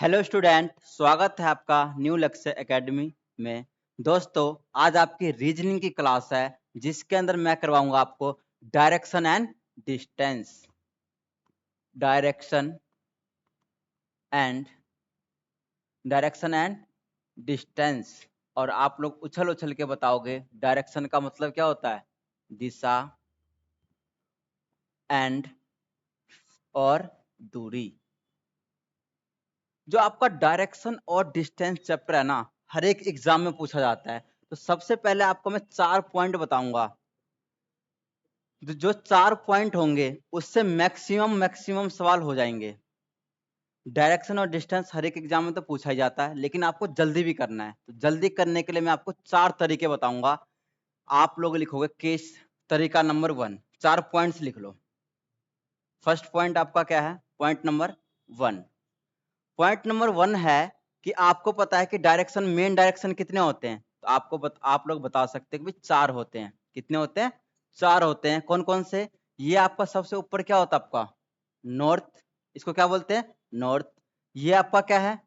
Hello student, स्वागत है आपका न्यू लक्ष्य एकेडमी में। दोस्तों, आज आपकी रीजनिंग की क्लास है जिसके अंदर मैं करवाऊंगा आपको direction and distance. Direction and distance. और आप लोग उछल उछल के बताओगे डायरेक्शन का मतलब क्या होता है, दिशा, एंड और दूरी। जो आपका डायरेक्शन और डिस्टेंस चैप्टर है ना, हर एक एग्जाम में पूछा जाता है। तो सबसे पहले आपको मैं 4 पॉइंट बताऊंगा। जो 4 पॉइंट होंगे उससे मैक्सिमम सवाल हो जाएंगे। डायरेक्शन और डिस्टेंस हर एक एग्जाम में तो पूछा ही जाता है, लेकिन आपको जल्दी भी करना है। तो जल्दी करने के लिए मैं आपको 4 तरीके बताऊंगा। आप लोग लिखोगे केस तरीका नंबर 1। 4 पॉइंट्स लिख लो। फर्स्ट पॉइंट आपका क्या है? Point number 1। पॉइंट नंबर 1 है कि आपको पता है कि डायरेक्शन, मेन डायरेक्शन कितने होते हैं? तो आप लोग बता सकते हैं कि 4 होते हैं। कितने होते हैं? 4 होते हैं। कौन कौन से? ये आपका सबसे ऊपर क्या होता है? आपका नॉर्थ। इसको क्या बोलते हैं? नॉर्थ। ये आपका क्या है?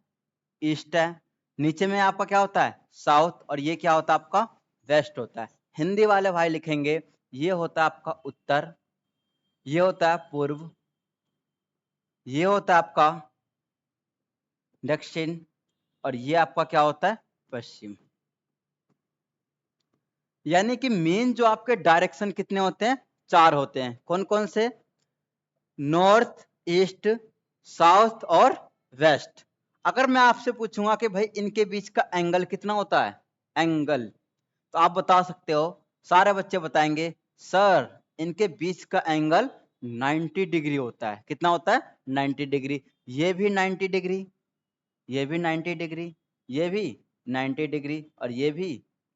ईस्ट है। नीचे में आपका क्या होता है? साउथ। और ये क्या होता है? आपका वेस्ट होता है। हिंदी वाले भाई लिखेंगे ये होता है आपका उत्तर, ये होता है पूर्व, ये होता है आपका दक्षिण, और ये आपका क्या होता है? पश्चिम। यानी कि मेन जो आपके डायरेक्शन कितने होते हैं? 4 होते हैं। कौन कौन से? नॉर्थ, ईस्ट, साउथ और वेस्ट। अगर मैं आपसे पूछूंगा कि भाई इनके बीच का एंगल कितना होता है, एंगल, तो आप बता सकते हो, सारे बच्चे बताएंगे सर इनके बीच का एंगल 90 डिग्री होता है। कितना होता है? 90 डिग्री। ये भी 90 डिग्री, ये भी 90 डिग्री, ये भी 90 डिग्री, और ये भी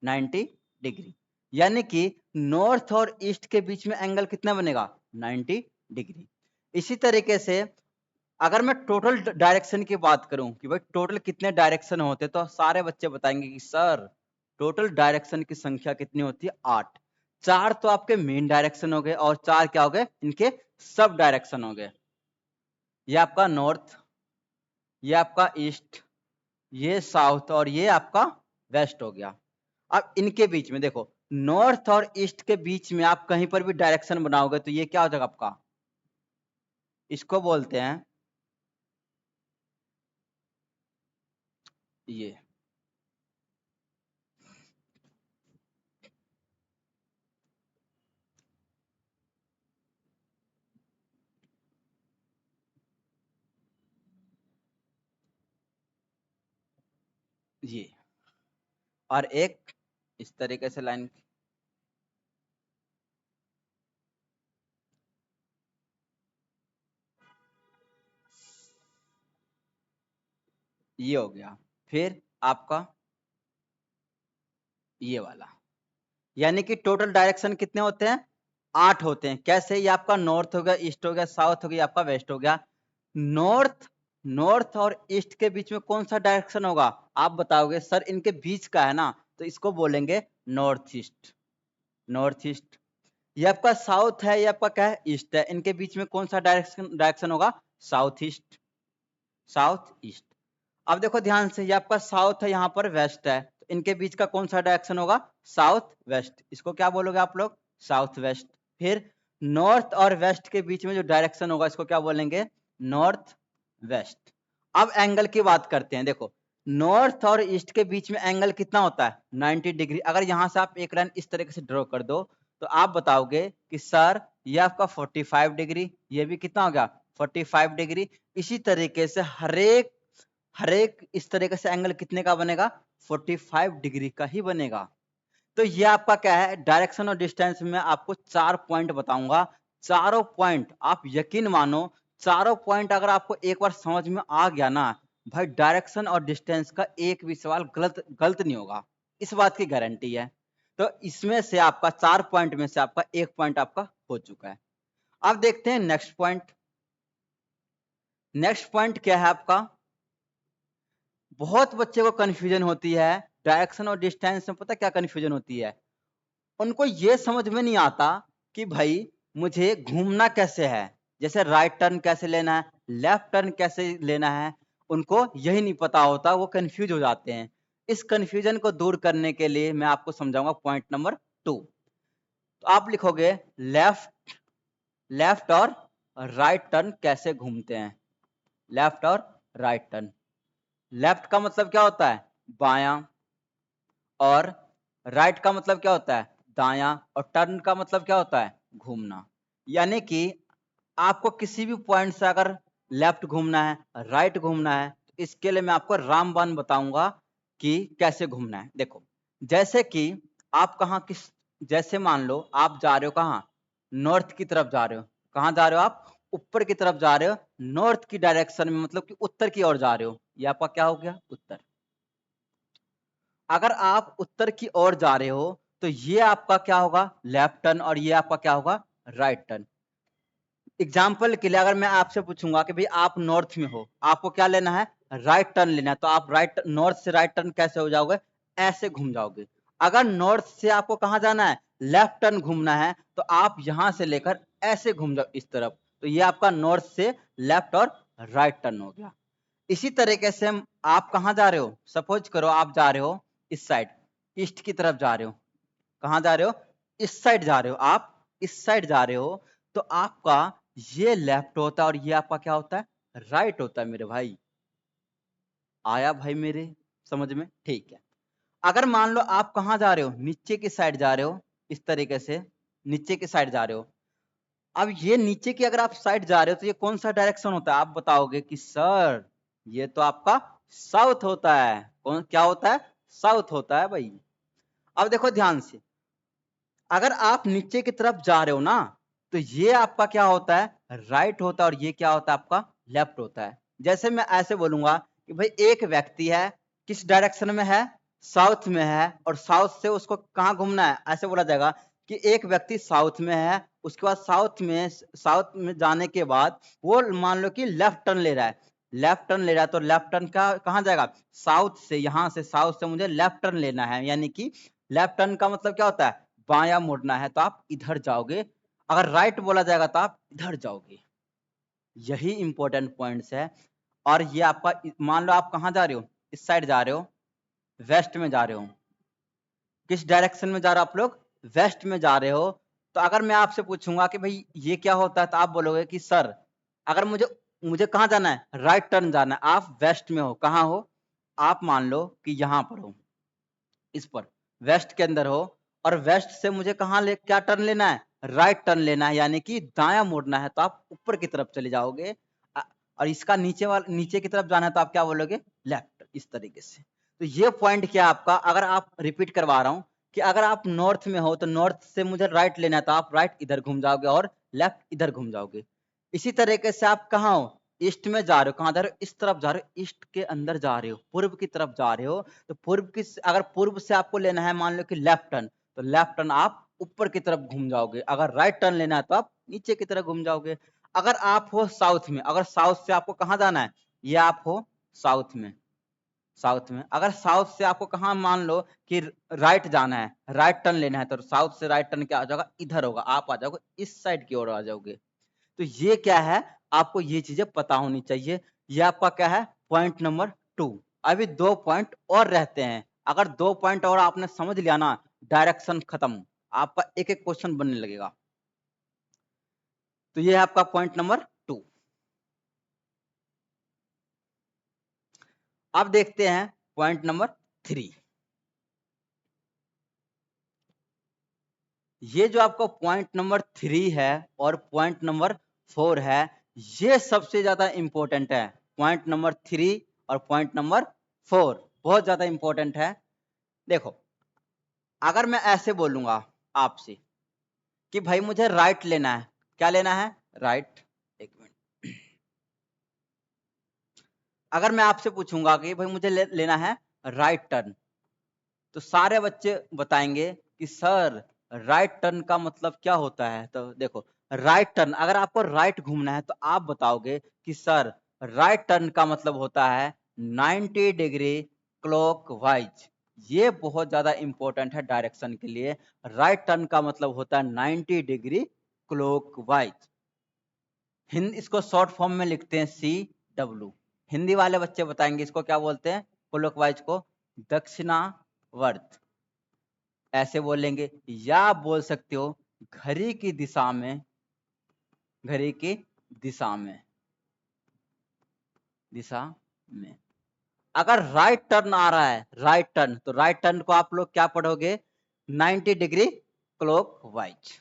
90 डिग्री। यानी कि नॉर्थ और ईस्ट के बीच में एंगल कितना बनेगा? 90 डिग्री। इसी तरीके से अगर मैं टोटल डायरेक्शन की बात करूं कि भाई टोटल कितने डायरेक्शन होते, तो सारे बच्चे बताएंगे कि सर टोटल डायरेक्शन की संख्या कितनी होती है? 8। 4 तो आपके मेन डायरेक्शन हो गए, और 4 क्या हो गए? इनके सब डायरेक्शन हो गए। ये आपका नॉर्थ, ये आपका ईस्ट, ये साउथ, और ये आपका वेस्ट हो गया। अब इनके बीच में देखो, नॉर्थ और ईस्ट के बीच में आप कहीं पर भी डायरेक्शन बनाओगे तो ये क्या हो जाएगा आपका? इसको बोलते हैं ये ये और एक इस तरीके से लाइन, ये हो गया। फिर आपका ये वाला। यानी कि टोटल डायरेक्शन कितने होते हैं? 8 होते हैं। कैसे? ये आपका नॉर्थ हो गया, ईस्ट हो गया, साउथ हो गया, आपका वेस्ट हो गया। नॉर्थ नॉर्थ और ईस्ट के बीच में कौन सा डायरेक्शन होगा? आप बताओगे सर इनके बीच का है ना, तो इसको बोलेंगे नॉर्थ ईस्ट। North east. ये आपका साउथ है, ये आपका क्या है? ईस्ट है। इनके बीच में कौन सा डायरेक्शन होगा? South east. South east. अब देखो ध्यान से, ये आपका साउथ है, यहाँ पर वेस्ट है, तो इनके बीच का कौन सा डायरेक्शन होगा? South west. इसको क्या बोलोगे आप लोग? South west. फिर नॉर्थ और वेस्ट के बीच में जो डायरेक्शन होगा इसको क्या बोलेंगे? North west. अब एंगल की बात करते हैं। देखो, नॉर्थ और ईस्ट के बीच में एंगल कितना होता है? 90 डिग्री। अगर यहां से आप एक लाइन इस तरीके से ड्रॉ कर दो तो आप बताओगे कि सर ये आपका 45 डिग्री, ये भी कितना हो गया? 45 डिग्री। इसी तरीके से हरेक इस तरीके से एंगल कितने का बनेगा? 45 डिग्री का ही बनेगा। तो ये आपका क्या है? डायरेक्शन और डिस्टेंस में आपको 4 पॉइंट बताऊंगा। चारों पॉइंट आप यकीन मानो, चारों पॉइंट अगर आपको एक बार समझ में आ गया ना, भाई डायरेक्शन और डिस्टेंस का एक भी सवाल गलत गलत नहीं होगा। इस बात की गारंटी है। तो इसमें से आपका 4 पॉइंट में से आपका एक पॉइंट आपका हो चुका है। अब देखते हैं नेक्स्ट पॉइंट। नेक्स्ट पॉइंट क्या है आपका? बहुत बच्चे को कंफ्यूजन होती है डायरेक्शन और डिस्टेंस में। पता क्या कंफ्यूजन होती है? उनको ये समझ में नहीं आता कि भाई मुझे घूमना कैसे है। जैसे राइट टर्न कैसे लेना है, लेफ्ट टर्न कैसे लेना है, उनको यही नहीं पता होता, वो कंफ्यूज हो जाते हैं। इस कंफ्यूजन को दूर करने के लिए मैं आपको समझाऊंगा पॉइंट नंबर 2। तो आप लिखोगे लेफ्ट और राइट टर्न कैसे घूमते हैं। लेफ्ट और राइट टर्न। लेफ्ट का मतलब क्या होता है, बायां, और राइट का मतलब क्या होता है, दायां, और टर्न का मतलब क्या होता है, घूमना। यानी कि आपको किसी भी पॉइंट से अगर लेफ्ट घूमना है, राइट घूमना है, तो इसके लिए मैं आपको रामबाण बताऊंगा कि कैसे घूमना है। देखो, जैसे कि आप कहाँ किस, जैसे मान लो आप जा रहे हो कहाँ, नॉर्थ की तरफ जा रहे हो। कहाँ जा रहे हो आप, ऊपर की तरफ जा रहे हो, नॉर्थ की डायरेक्शन में, मतलब कि उत्तर की ओर जा रहे हो। ये आपका क्या हो गया, उत्तर। अगर आप उत्तर की ओर जा रहे हो तो ये आपका क्या होगा, लेफ्ट टर्न, और ये आपका क्या होगा, राइट टर्न। एग्जाम्पल के लिए अगर मैं आपसे पूछूंगा कि भाई आप नॉर्थ में हो, आपको क्या लेना है, राइट टर्न लेना है, तो आप राइट नॉर्थ से राइट टर्न कैसे हो जाओगे, ऐसे घूम जाओगे। अगर नॉर्थ से आपको कहाँ जाना है, लेफ्ट टर्न घूमना है, तो आप यहां से लेकर ऐसे घूम जाओ इस तरफ। तो ये आपका नॉर्थ से लेफ्ट और राइट टर्न हो गया। इसी तरीके से आप कहाँ जा रहे हो, सपोज करो आप जा रहे हो इस साइड, ईस्ट की तरफ जा रहे हो। कहाँ जा रहे हो, इस साइड जा रहे हो, आप इस साइड जा रहे हो, तो आपका ये लेफ्ट होता है और ये आपका क्या होता है, राइट होता है मेरे भाई। आया भाई मेरे समझ में, ठीक है। अगर मान लो आप कहाँ जा रहे हो, नीचे की साइड जा रहे हो, इस तरीके से नीचे की साइड जा रहे हो। अब ये नीचे की अगर आप साइड जा रहे हो तो ये कौन सा डायरेक्शन होता है, आप बताओगे कि सर ये तो आपका साउथ होता है। कौन क्या होता है, साउथ होता है भाई। अब देखो ध्यान से, अगर आप नीचे की तरफ जा रहे हो ना, तो ये आपका क्या होता है, राइट होता है, और ये क्या होता है, आपका लेफ्ट होता है। जैसे मैं ऐसे बोलूंगा कि भाई एक व्यक्ति है, किस डायरेक्शन में है, साउथ में है, और साउथ से उसको कहाँ घूमना है, ऐसे बोला जाएगा कि एक व्यक्ति साउथ में है, उसके बाद साउथ में जाने के बाद वो मान लो कि लेफ्ट टर्न ले रहा है। लेफ्ट टर्न ले रहा है तो लेफ्ट टर्न का कहाँ जाएगा, साउथ से, यहां से साउथ से मुझे लेफ्ट टर्न लेना है, यानी कि लेफ्ट टर्न का मतलब क्या होता है, बायां मुड़ना है, तो आप इधर जाओगे। अगर राइट बोला जाएगा तो आप इधर जाओगे। यही इंपॉर्टेंट पॉइंट्स है। और ये आपका, मान लो आप कहाँ जा रहे हो, इस साइड जा रहे हो, वेस्ट में जा रहे हो। किस डायरेक्शन में जा रहे हो आप लोग, वेस्ट में जा रहे हो। तो अगर मैं आपसे पूछूंगा कि भाई ये क्या होता है, तो आप बोलोगे कि सर अगर मुझे मुझे कहाँ जाना है, राइट टर्न जाना है। आप वेस्ट में हो, कहाँ हो, आप मान लो कि यहाँ पर हो, इस पर वेस्ट के अंदर हो, और वेस्ट से मुझे कहाँ ले क्या टर्न लेना है, राइट टर्न लेना है, यानी कि दायां मुड़ना है, तो आप ऊपर की तरफ चले जाओगे। और इसका नीचे की तरफ जाना है तो आप क्या बोलोगे, लेफ्ट, इस तरीके से। तो ये पॉइंट क्या आपका, अगर आप रिपीट करवा रहा हूं कि अगर आप नॉर्थ में हो तो नॉर्थ से मुझे राइट लेना है, तो आप राइट इधर घूम जाओगे और लेफ्ट इधर घूम जाओगे। इसी तरीके से आप कहाँ हो, ईस्ट में जा रहे हो, कहाँ जा रहे हो, इस तरफ जा रहे हो, ईस्ट के अंदर जा रहे हो, पूर्व की तरफ जा रहे हो। तो पूर्व की, अगर पूर्व से आपको लेना है मान लो कि लेफ्ट टर्न, तो लेफ्ट टर्न आप ऊपर की तरफ घूम जाओगे। अगर राइट टर्न लेना है तो आप नीचे की तरफ घूम जाओगे। अगर आप हो साउथ में, अगर साउथ से आपको कहाँ जाना है, ये आप हो साउथ में, साउथ में अगर साउथ से आपको कहाँ मान लो कि राइट जाना है, राइट टर्न लेना है, तो साउथ से राइट टर्न क्या आ जाएगा, इधर होगा, आप आ जाओगे इस साइड की ओर आ जाओगे। तो ये क्या है, आपको ये चीजें पता होनी चाहिए। ये आपका क्या है, पॉइंट नंबर 2। अभी 2 पॉइंट और रहते हैं। अगर 2 पॉइंट और आपने समझ लिया ना, डायरेक्शन खत्म, आपका एक एक क्वेश्चन बनने लगेगा। तो ये है आपका पॉइंट नंबर 2। अब देखते हैं पॉइंट नंबर 3। ये जो आपका पॉइंट नंबर 3 है और पॉइंट नंबर 4 है, ये सबसे ज्यादा इंपॉर्टेंट है। पॉइंट नंबर 3 और पॉइंट नंबर 4 बहुत ज्यादा इंपॉर्टेंट है। देखो, अगर मैं ऐसे बोलूंगा आपसे कि भाई मुझे राइट लेना है, क्या लेना है, राइट। एक मिनट, अगर मैं आपसे पूछूंगा कि भाई मुझे लेना है राइट टर्न, तो सारे बच्चे बताएंगे कि सर राइट टर्न का मतलब क्या होता है। तो देखो, राइट टर्न, अगर आपको राइट घूमना है तो आप बताओगे कि सर राइट टर्न का मतलब होता है 90 डिग्री क्लॉकवाइज। ये बहुत ज्यादा इंपॉर्टेंट है डायरेक्शन के लिए। राइट टर्न का मतलब होता है 90 डिग्री क्लॉकवाइज। हिंद इसको शॉर्ट फॉर्म में लिखते हैं CW। हिंदी वाले बच्चे बताएंगे इसको क्या बोलते हैं, क्लॉकवाइज को दक्षिणावर्त ऐसे बोलेंगे, या आप बोल सकते हो घड़ी की दिशा में, घड़ी की दिशा में, दिशा में। अगर राइट टर्न आ रहा है, राइट टर्न, तो राइट टर्न को आप लोग क्या पढ़ोगे, 90 डिग्री क्लॉकवाइज।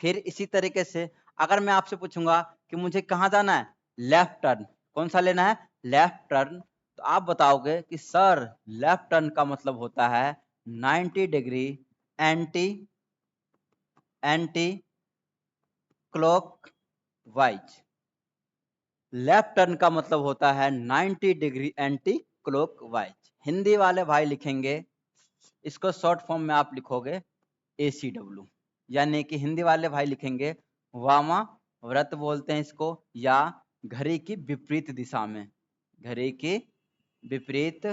फिर इसी तरीके से अगर मैं आपसे पूछूंगा कि मुझे कहाँ जाना है, लेफ्ट टर्न, कौन सा लेना है, लेफ्ट टर्न, तो आप बताओगे कि सर लेफ्ट टर्न का मतलब होता है 90 degree anti clockwise. Left turn का मतलब होता है 90 डिग्री एंटी क्लॉकवाइज। हिंदी वाले भाई लिखेंगे इसको, शॉर्ट फॉर्म में आप लिखोगे ACW, यानी कि हिंदी वाले भाई लिखेंगे वामाव्रत बोलते हैं इसको, या घड़ी की विपरीत दिशा में, घड़ी की विपरीत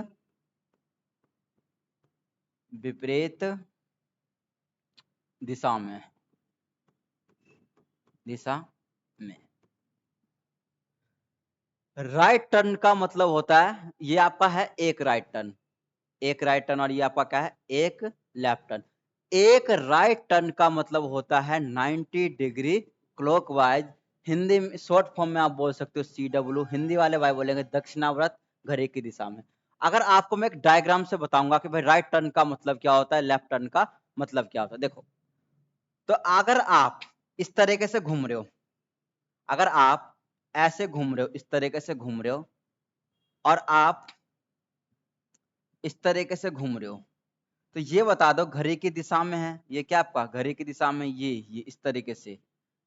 दिशा में, दिशा में। राइट टर्न का मतलब होता है, ये आपका है एक राइट टर्न, एक राइट टर्न, और ये आपका क्या है, एक लेफ्ट टर्न। एक राइट टर्न का मतलब होता है 90 डिग्री क्लॉकवाइज। हिंदी में शॉर्ट फॉर्म में आप बोल सकते हो CW, हिंदी वाले भाई बोलेंगे दक्षिणावर्त घड़ी की दिशा में। अगर आपको मैं एक डायग्राम से बताऊंगा कि भाई राइट टर्न का मतलब क्या होता है, लेफ्ट टर्न का मतलब क्या होता है, देखो। तो अगर आप इस तरीके से घूम रहे हो, अगर आप ऐसे घूम रहे हो, इस तरीके से घूम रहे हो, और आप इस तरीके से घूम रहे हो, तो ये बता दो घड़ी की दिशा में है, ये क्या आपका घड़ी की दिशा में, ये इस तरीके से,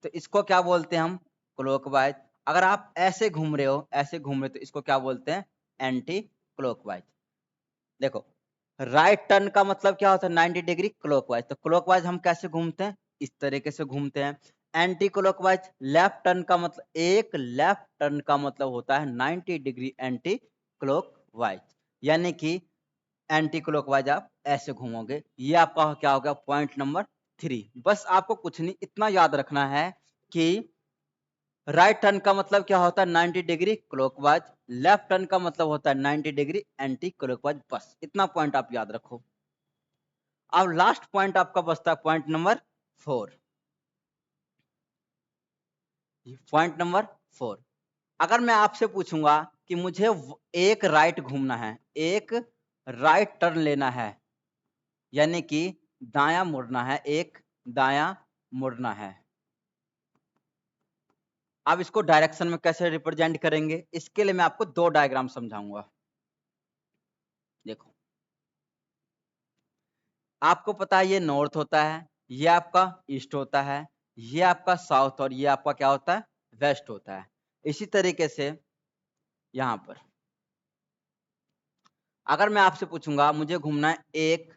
तो इसको क्या बोलते हैं हम, क्लॉकवाइज। अगर आप ऐसे घूम रहे हो, ऐसे घूम रहे हो, तो इसको क्या बोलते हैं, एंटी क्लॉकवाइज। देखो राइट टर्न का मतलब क्या होता है, 90 डिग्री क्लॉकवाइज, तो क्लॉकवाइज हम कैसे घूमते हैं, इस तरीके से घूमते हैं। एंटी क्लॉकवाइज, लेफ्ट टर्न का मतलब, एक लेफ्ट टर्न का मतलब होता है 90 डिग्री एंटी क्लॉकवाइज, यानी कि एंटी क्लॉकवाइज आप ऐसे घूमोगे। ये आपका क्या हो गया, पॉइंट नंबर 3। बस आपको कुछ नहीं, इतना याद रखना है कि राइट टर्न का मतलब क्या होता है, 90 डिग्री क्लॉकवाइज, लेफ्ट टर्न का मतलब होता है 90 डिग्री एंटी क्लॉकवाइज। बस इतना पॉइंट आप याद रखो। अब लास्ट पॉइंट आपका बचता है पॉइंट नंबर 4। पॉइंट नंबर 4, अगर मैं आपसे पूछूंगा कि मुझे एक राइट घूमना है, एक राइट टर्न लेना है, यानी कि दायां मुड़ना है, एक दायां मुड़ना है, अब इसको डायरेक्शन में कैसे रिप्रेजेंट करेंगे, इसके लिए मैं आपको दो डायग्राम समझाऊंगा। देखो आपको पता है ये नॉर्थ होता है, ये आपका ईस्ट होता है, ये आपका साउथ, और ये आपका क्या होता है, वेस्ट होता है। इसी तरीके से यहां पर अगर मैं आपसे पूछूंगा मुझे घूमना है एक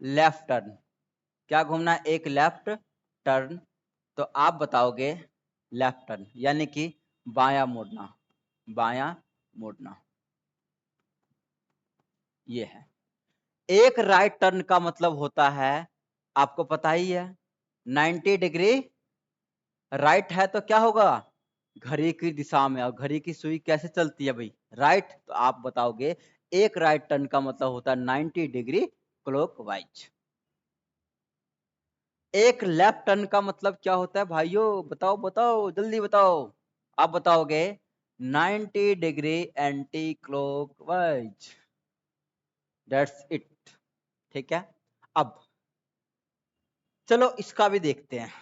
लेफ्ट टर्न, क्या घूमना है, एक लेफ्ट टर्न, तो आप बताओगे लेफ्ट टर्न यानी कि बायां मुड़ना, बायां मुड़ना, ये है। एक राइट टर्न का मतलब होता है, आपको पता ही है 90 डिग्री राइट है, तो क्या होगा, घड़ी की दिशा में, और घड़ी की सुई कैसे चलती है भाई, राइट, तो आप बताओगे एक राइट टर्न का मतलब होता है 90 डिग्री क्लॉकवाइज। एक लेफ्ट टर्न का मतलब क्या होता है भाइयों, बताओ बताओ जल्दी बताओ, आप बताओगे 90 degree anti clockwise, that's it. ठीक है, अब चलो इसका भी देखते हैं,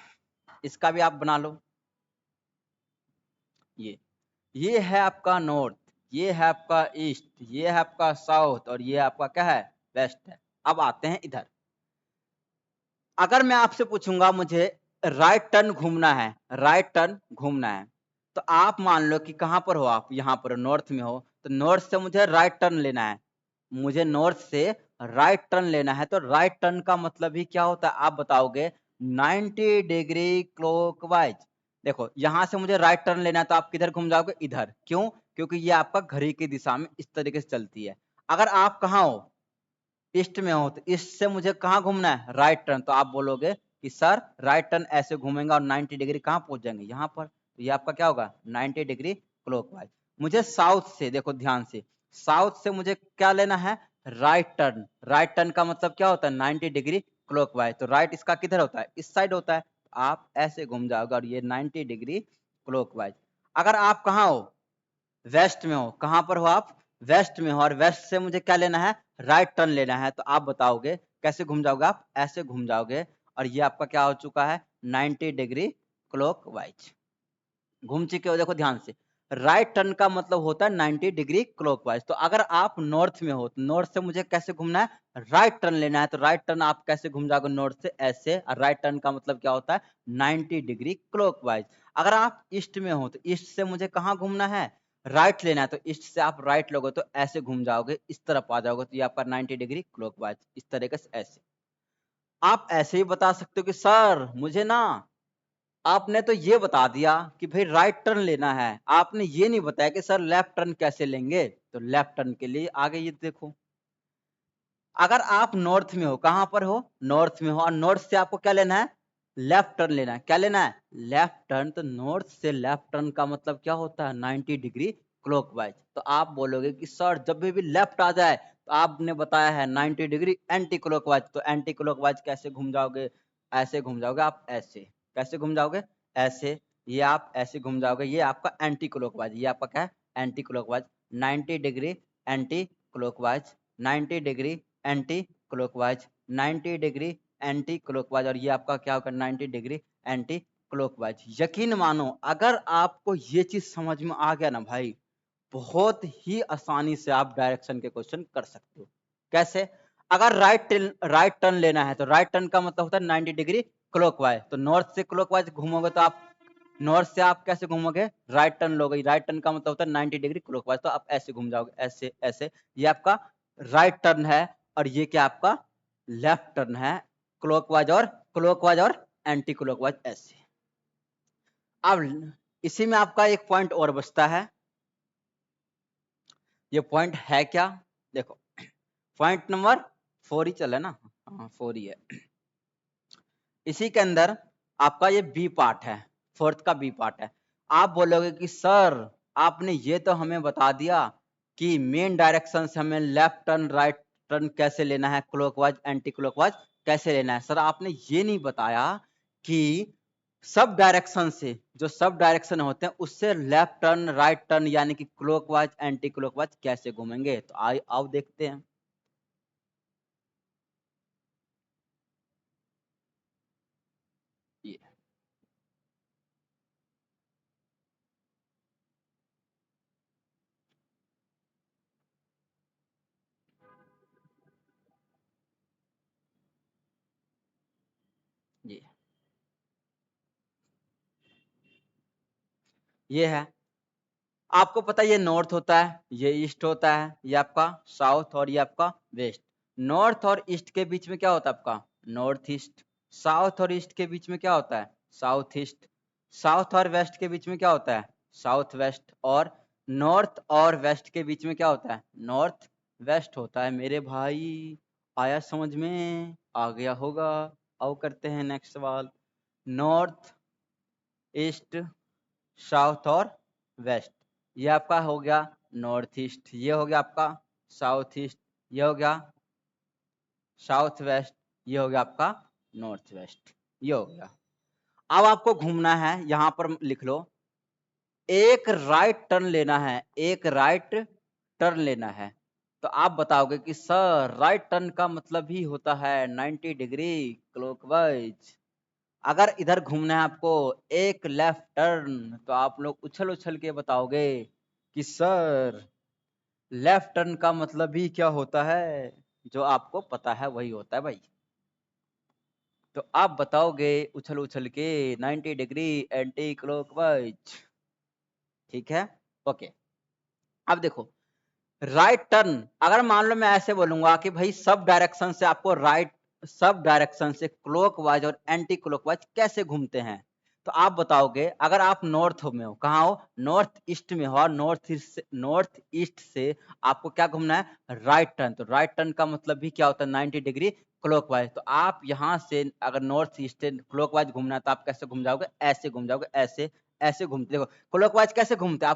इसका भी आप बना लो। ये है आपका नॉर्थ, ये है आपका ईस्ट, ये है आपका साउथ, और ये आपका क्या है, वेस्ट है। अब आते हैं इधर, अगर मैं आपसे पूछूंगा मुझे राइट टर्न घूमना है, राइट टर्न घूमना है, तो आप मान लो कि कहां पर हो, आप यहां पर नॉर्थ में हो, तो नॉर्थ से मुझे राइट टर्न लेना है, मुझे नॉर्थ से राइट टर्न लेना है, तो राइट टर्न का मतलब ही क्या होता है, आप बताओगे 90 डिग्री क्लॉकवाइज। देखो यहां से मुझे राइट टर्न लेना है, तो आप किधर घूम जाओगे, इधर, क्यों, क्योंकि ये आपका घड़ी की दिशा में इस तरीके से चलती है। अगर आप कहाँ हो, ईस्ट में हो, तो ईस्ट से मुझे कहाँ घूमना है, राइट टर्न, तो आप बोलोगे कि सर राइट टर्न ऐसे घूमेंगे और 90 डिग्री कहाँ पहुंच जाएंगे, यहाँ पर, तो ये आपका क्या होगा 90 डिग्री क्लॉकवाइज। मुझे साउथ से, देखो ध्यान से, साउथ से मुझे क्या लेना है, राइट टर्न। राइट टर्न का मतलब क्या होता है, 90 डिग्री क्लॉकवाइज। तो राइट इसका किधर होता है, इस साइड होता है। आप ऐसे घूम जाओगे और ये 90 डिग्री क्लॉकवाइज। अगर आप कहाँ हो, वेस्ट में हो, कहाँ पर हो आप, वेस्ट में हो, और वेस्ट से मुझे क्या लेना है, राइट टर्न लेना है। तो आप बताओगे कैसे घूम जाओगे, आप ऐसे घूम जाओगे और ये आपका क्या हो चुका है, 90 डिग्री क्लॉकवाइज घूम चुके हो। देखो ध्यान से, राइट टर्न का मतलब होता है 90 डिग्री क्लॉकवाइज। तो अगर आप नॉर्थ में हो तो नॉर्थ से मुझे कैसे घूमना है, राइट टर्न लेना है। तो राइट टर्न आप कैसे घूम जाओगे, नॉर्थ से ऐसे, और राइट टर्न का मतलब क्या होता है, 90 डिग्री क्लॉकवाइज। अगर आप ईस्ट में हो तो ईस्ट से मुझे कहाँ घूमना है, राइट लेना है। तो ईस्ट से आप राइट लोगे तो ऐसे घूम जाओगे, इस तरफ आ जाओगे, तो ये आपका 90 डिग्री क्लॉकवाइज, इस तरीके से ऐसे। आप ऐसे ही बता सकते हो कि सर मुझे ना, आपने तो ये बता दिया कि भाई राइट टर्न लेना है, आपने ये नहीं बताया कि सर लेफ्ट टर्न कैसे लेंगे। तो लेफ्ट टर्न के लिए आगे ये देखो, अगर आप नॉर्थ में हो, कहां पर हो, नॉर्थ में हो, और नॉर्थ से आपको क्या लेना है, लेफ्ट टर्न लेना है। क्या लेना है, लेफ्ट टर्न। तो नॉर्थ से लेफ्ट टर्न का मतलब क्या होता है, 90 डिग्री क्लॉकवाइज। तो आप बोलोगे कि सर जब भी लेफ्ट आ जाए, तो आपने बताया है 90 डिग्री एंटी क्लॉकवाइज। तो एंटी क्लॉकवाइज कैसे घूम जाओगे, ऐसे घूम जाओगे आप, ऐसे कैसे घूम जाओगे, ऐसे, ये आप ऐसे घूम जाओगे, ये आपका एंटी क्लॉकवाइज, ये आपका क्या है, anti clockwise. 90 degree anti clockwise, 90 degree anti clockwise, 90 degree anti clockwise, और ये आपका क्या होगा, 90 डिग्री एंटी क्लॉकवाइज। यकीन मानो अगर आपको ये चीज समझ में आ गया ना भाई, बहुत ही आसानी से आप डायरेक्शन के क्वेश्चन कर सकते हो। कैसे, अगर राइट टर्न लेना है तो राइट टर्न का मतलब होता है 90 डिग्री क्लॉकवाइज। तो नॉर्थ से क्लॉकवाइज घूमोगे तो आप, नॉर्थ से आप कैसे घूमोगे, राइट टर्न लोगे। राइट टर्न का मतलब होता है 90 डिग्री क्लॉकवाइज। तो आप ऐसे घूम जाओगे, ऐसे ऐसे, ये आपका राइट टर्न है। और ये क्या आपका लेफ्ट टर्न है, क्लॉकवाइज और एंटी क्लॉकवाइज ऐसे। अब इसी में आपका एक पॉइंट और बचता है। ये पॉइंट है क्या, देखो पॉइंट नंबर 4 ही चल है ना, हाँ 4 ही है। इसी के अंदर आपका ये बी पार्ट है, फोर्थ का बी पार्ट है। आप बोलोगे कि सर आपने ये तो हमें बता दिया कि मेन डायरेक्शन से हमें लेफ्ट टर्न राइट टर्न कैसे लेना है, क्लॉकवाइज एंटी क्लॉकवाइज कैसे लेना है। सर आपने ये नहीं बताया कि सब डायरेक्शन से, जो सब डायरेक्शन होते हैं उससे लेफ्ट टर्न राइट टर्न यानी कि क्लॉकवाइज एंटी क्लॉकवाइज कैसे घूमेंगे। तो आओ देखते हैं। ये ये ये है, आपको पता है ये नॉर्थ होता है, ये ईस्ट होता है, ये आपका साउथ और ये आपका वेस्ट। नॉर्थ और ईस्ट के बीच में क्या होता है आपका, नॉर्थ ईस्ट। साउथ और ईस्ट के बीच में क्या होता है, साउथ ईस्ट। साउथ और वेस्ट के बीच में क्या होता है, साउथ वेस्ट। और नॉर्थ और वेस्ट के बीच में क्या होता है, नॉर्थ वेस्ट होता है। मेरे भाई आया समझ में, आ गया होगा। आओ करते हैं नेक्स्ट सवाल। नॉर्थ ईस्ट साउथ और वेस्ट, ये आपका हो गया नॉर्थ ईस्ट, ये हो गया आपका साउथ ईस्ट, ये हो गया साउथ वेस्ट, ये हो गया आपका नॉर्थ वेस्ट, ये हो गया। अब आपको घूमना है, यहां पर लिख लो, एक राइट टर्न लेना है, एक राइट टर्न लेना है। तो आप बताओगे कि सर राइट टर्न का मतलब ही होता है 90 डिग्री क्लॉकवाइज। अगर इधर घूमना है आपको एक लेफ्ट टर्न, तो आप लोग उछल उछल के बताओगे कि सर लेफ्ट टर्न का मतलब ही क्या होता है। जो आपको पता है वही होता है भाई। तो आप बताओगे उछल उछल के 90 डिग्री एंटी क्लॉकवाइज, ठीक है, ओके। अब देखो, राइट टर्न, अगर मान लो मैं ऐसे बोलूंगा कि भाई सब डायरेक्शन से आपको राइट, सब डायरेक्शन से क्लॉकवाइज और एंटी क्लॉकवाइज कैसे घूमते हैं। तो आप बताओगे, अगर आप नॉर्थ में हो, कहाँ हो, नॉर्थ ईस्ट में हो, और नॉर्थ ईस्ट से आपको क्या घूमना है, राइट टर्न। तो राइट टर्न का मतलब भी क्या होता है, 90 डिग्री क्लॉकवाइज। तो आप यहाँ से अगर नॉर्थ ईस्ट क्लॉकवाइज घूमना है तो आप कैसे घूम जाओगे, ऐसे घूम जाओगे, ऐसे ऐसे घूमते, देखो क्लॉकवाइज कैसे घूमते हैं,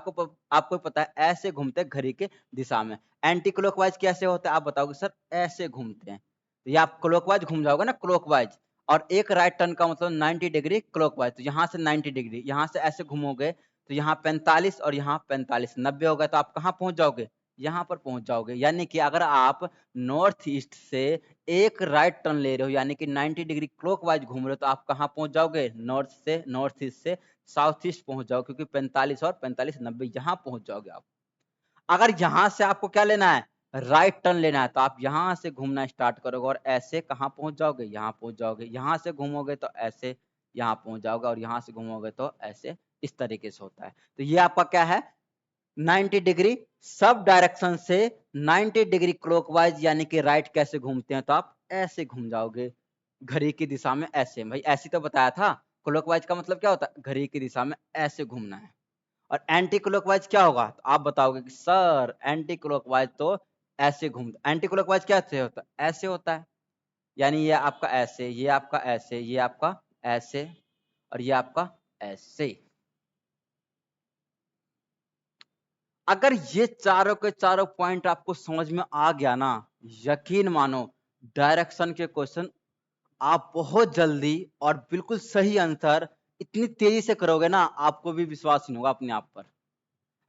आपको पता है, ऐसे घूमते हैं घड़ी के दिशा में। एंटी क्लॉकवाइज कैसे होता है, आप बताओगे सर, ऐसे घूमते हैं। तो ये आप क्लॉकवाइज घूम जाओगे ना, क्लॉकवाइज, और एक राइट टर्न का मतलब 90 डिग्री क्लॉकवाइज, तो यहाँ से 90 डिग्री, यहाँ से ऐसे घूमोगे तो यहाँ 45 और यहाँ 45, 90 हो गया, तो आप कहाँ पहुंच जाओगे, यहाँ पर पहुंच जाओगे। यानी कि अगर आप नॉर्थ ईस्ट से एक राइट टर्न ले रहे हो, यानी कि 90 डिग्री क्लॉकवाइज घूम रहे हो, तो आप कहाँ पहुंच जाओगे, नॉर्थ ईस्ट से साउथ ईस्ट पहुंच जाओगे, क्योंकि 45 और 45 90 यहाँ पहुंच जाओगे आप। अगर यहाँ से आपको क्या लेना है, राइट टर्न लेना है, तो आप यहाँ से घूमना स्टार्ट करोगे और ऐसे कहाँ पहुंच जाओगे, यहाँ पहुंच जाओगे। यहाँ से घूमोगे तो ऐसे यहाँ पहुंच जाओगे, और यहाँ से घूमोगे तो ऐसे, इस तरीके से होता है। तो ये आपका क्या है, 90 डिग्री सब डायरेक्शन से 90 डिग्री क्लॉकवाइज, यानी कि राइट कैसे घूमते हैं, तो आप ऐसे घूम जाओगे घड़ी की दिशा में, ऐसे। भाई ऐसे तो बताया था, क्लॉकवाइज का मतलब क्या होता है, घड़ी की दिशा में ऐसे घूमना है। और एंटी क्लॉकवाइज क्या होगा, तो आप बताओगे कि सर एंटी क्लॉकवाइज तो ऐसे घूमता, एंटी क्लॉकवाइज क्या होता है, ऐसे होता है। यानी ये आपका ऐसे, ये आपका ऐसे, ये आपका ऐसे, और ये आपका ऐसे। अगर ये चारों के चारों पॉइंट आपको समझ में आ गया ना, यकीन मानो डायरेक्शन के क्वेश्चन आप बहुत जल्दी और बिल्कुल सही आंसर इतनी तेजी से करोगे ना, आपको भी विश्वास नहीं होगा अपने आप पर।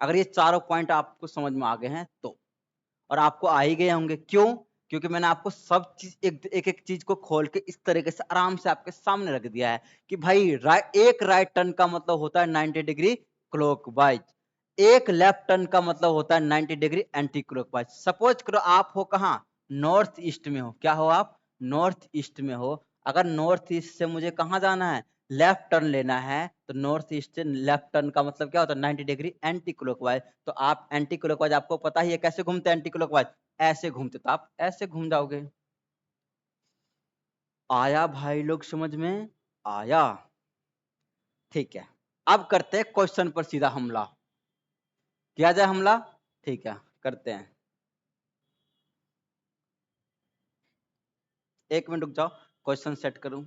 अगर ये चारों पॉइंट आपको समझ में आ गए हैं तो, और आपको आ ही गए होंगे, क्यों, क्योंकि मैंने आपको सब चीज एक एक चीज को खोल के इस तरीके से आराम से आपके सामने रख दिया है कि भाई एक राइट टर्न का मतलब होता है 90 डिग्री क्लॉकवाइज, एक लेफ्ट टर्न का मतलब होता है 90 डिग्री एंटी क्लॉकवाइज। सपोज करो आप हो कहाँ, नॉर्थ ईस्ट में हो, क्या हो आप, नॉर्थ ईस्ट में हो। अगर नॉर्थ ईस्ट से मुझे कहाँ जाना है, लेफ्ट टर्न लेना है, तो नॉर्थ ईस्ट से लेफ्ट टर्न का मतलब क्या होता है, 90 डिग्री एंटी क्लॉकवाइज। तो आप एंटी क्लॉकवाइज, आपको पता ही है कैसे घूमते हैं एंटी क्लॉकवाइज, ऐसे घूमते, तो आप ऐसे घूम जाओगे। आया भाई लोग समझ में, आया, ठीक है। अब करते हैं क्वेश्चन पर सीधा हमला, किया जाए हमला, ठीक है करते हैं। एक मिनट रुक जाओ, क्वेश्चन सेट करूं।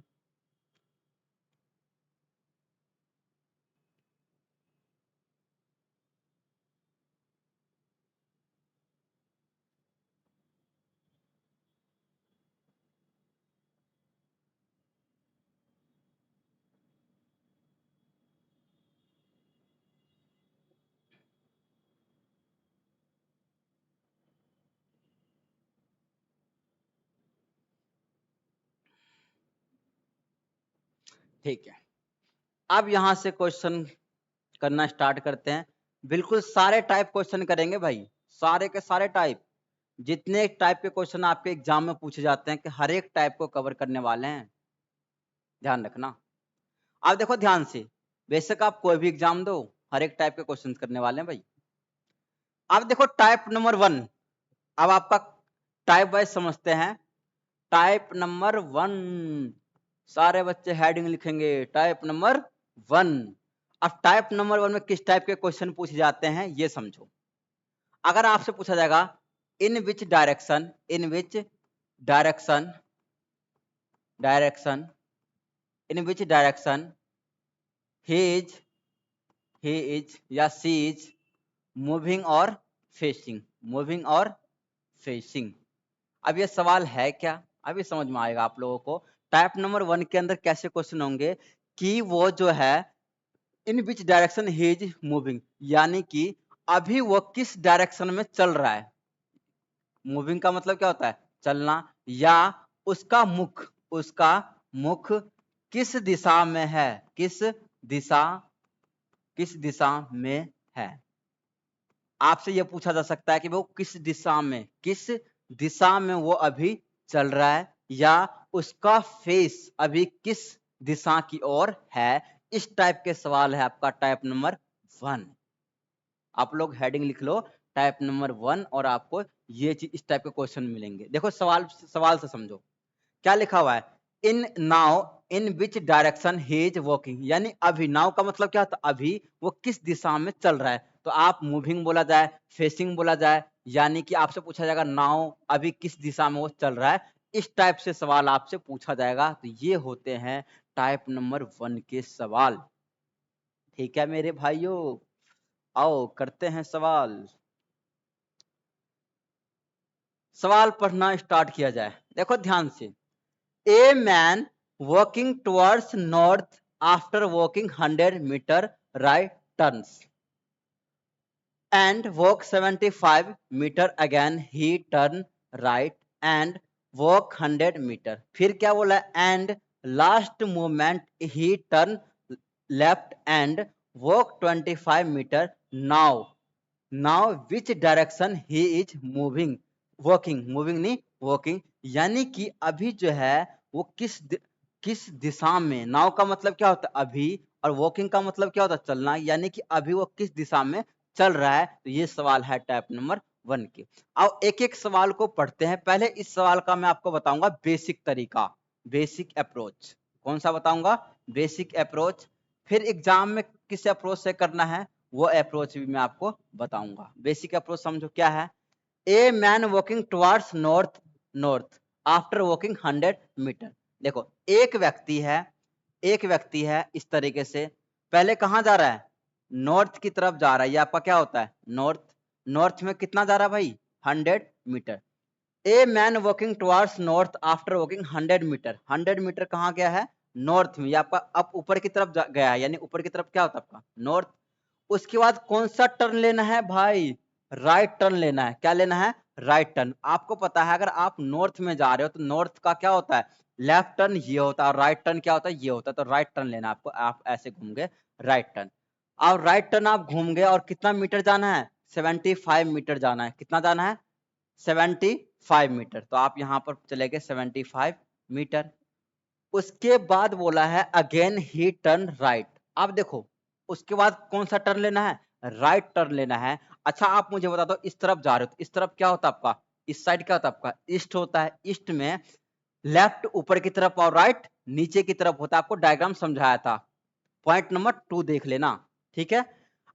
ठीक है, अब यहां से क्वेश्चन करना स्टार्ट करते हैं। बिल्कुल सारे टाइप क्वेश्चन करेंगे भाई, सारे के सारे टाइप, जितने टाइप के क्वेश्चन आपके एग्जाम में पूछे जाते हैं, कि हर एक टाइप को कवर करने वाले हैं, ध्यान रखना। अब देखो ध्यान से, बेशक आप कोई भी एग्जाम दो, हर एक टाइप के क्वेश्चन करने वाले हैं भाई। अब देखो टाइप नंबर 1, अब आपका टाइप वाइज समझते हैं। टाइप नंबर 1, सारे बच्चे हेडिंग लिखेंगे, टाइप नंबर 1। अब टाइप नंबर 1 में किस टाइप के क्वेश्चन पूछे जाते हैं ये समझो। अगर आपसे पूछा जाएगा in which direction, in which direction, direction, in which direction he is या सी इज मूविंग और फेसिंग, मूविंग और फेसिंग। अब ये सवाल है क्या, अभी समझ में आएगा आप लोगों को। टाइप नंबर 1 के अंदर कैसे क्वेश्चन होंगे कि वो जो है in which direction he is moving, यानी कि अभी वो किस डायरेक्शन में चल रहा है। मूविंग का मतलब क्या होता है, चलना, या उसका मुख किस दिशा में है, दिशा किस दिशा में है। आपसे यह पूछा जा सकता है कि वो किस दिशा में वो अभी चल रहा है, या उसका फेस अभी किस दिशा की ओर है। इस टाइप के सवाल है आपका टाइप नंबर 1। आप लोग हेडिंग लिख लो टाइप नंबर 1, और आपको ये चीज इस टाइप के क्वेश्चन मिलेंगे। देखो सवाल से समझो क्या लिखा हुआ है, in now in which direction he is walking, यानी अभी, नाउ का मतलब क्या होता है, अभी वो किस दिशा में चल रहा है। तो आप मूविंग बोला जाए, फेसिंग बोला जाए, यानी कि आपसे पूछा जाएगा नाउ अभी किस दिशा में वो चल रहा है। इस टाइप से सवाल आपसे पूछा जाएगा। तो ये होते हैं टाइप नंबर 1 के सवाल, ठीक है मेरे भाइयों, आओ करते हैं सवाल। सवाल पढ़ना स्टार्ट किया जाए। देखो ध्यान से, a man walking towards north after walking 100 meter right turns and walk 75 meter again he turn right and walk 100 meter। फिर क्या बोला, and last moment he turn left and walk 25 meter। now which direction he is moving, moving नहीं walking, यानी कि अभी जो है वो किस दिशा में, नाव का मतलब क्या होता है अभी, और वॉकिंग का मतलब क्या होता है चलना, यानी कि अभी वो किस दिशा में चल रहा है। तो ये सवाल है टाइप नंबर 1 के। अब एक एक सवाल को पढ़ते हैं। पहले इस सवाल का मैं आपको बताऊंगा बेसिक तरीका, बेसिक अप्रोच। कौन सा बताऊंगा, बेसिक अप्रोच। फिर एग्जाम में किस अप्रोच से करना है वो अप्रोच भी मैं आपको बताऊंगा। बेसिक अप्रोच समझो क्या है। A man walking towards north after walking 100 meter. देखो एक व्यक्ति है इस तरीके से, पहले कहां जा रहा है, नॉर्थ की तरफ जा रहा है। ये आपका क्या होता है नॉर्थ। नॉर्थ में कितना जा रहा है भाई, 100 meter. A man walking towards north after walking 100 meter. 100 meter कहाँ गया है, नॉर्थ में। ये आपका अब ऊपर की तरफ गया है, यानी ऊपर की तरफ क्या होता है आपका नॉर्थ। उसके बाद कौन सा टर्न लेना है भाई, राइट टर्न लेना है। क्या लेना है, राइट टर्न। आपको पता है अगर आप नॉर्थ में जा रहे हो तो नॉर्थ का क्या होता है, लेफ्ट टर्न ये होता है, और राइट टर्न क्या होता है, ये होता है। तो राइट टर्न लेना है आपको। आप ऐसे घूम गए राइट टर्न, और राइट टर्न आप घूम गए, और कितना मीटर जाना है, 75 मीटर जाना है। कितना जाना है, 75 मीटर। तो आप यहाँ पर चले गए 75 मीटर। उसके बाद बोला है अगेन ही टर्न राइट। अब देखो उसके बाद कौन सा टर्न लेना है, राइट टर्न लेना है। अच्छा आप मुझे बता दो, इस तरफ जा रहे हो तो इस तरफ क्या होता है आपका, इस साइड क्या होता है आपका, ईस्ट होता है। ईस्ट में लेफ्ट ऊपर की तरफ और राइट नीचे की तरफ होता है। आपको डायग्राम समझाया था, पॉइंट नंबर 2 देख लेना, ठीक है।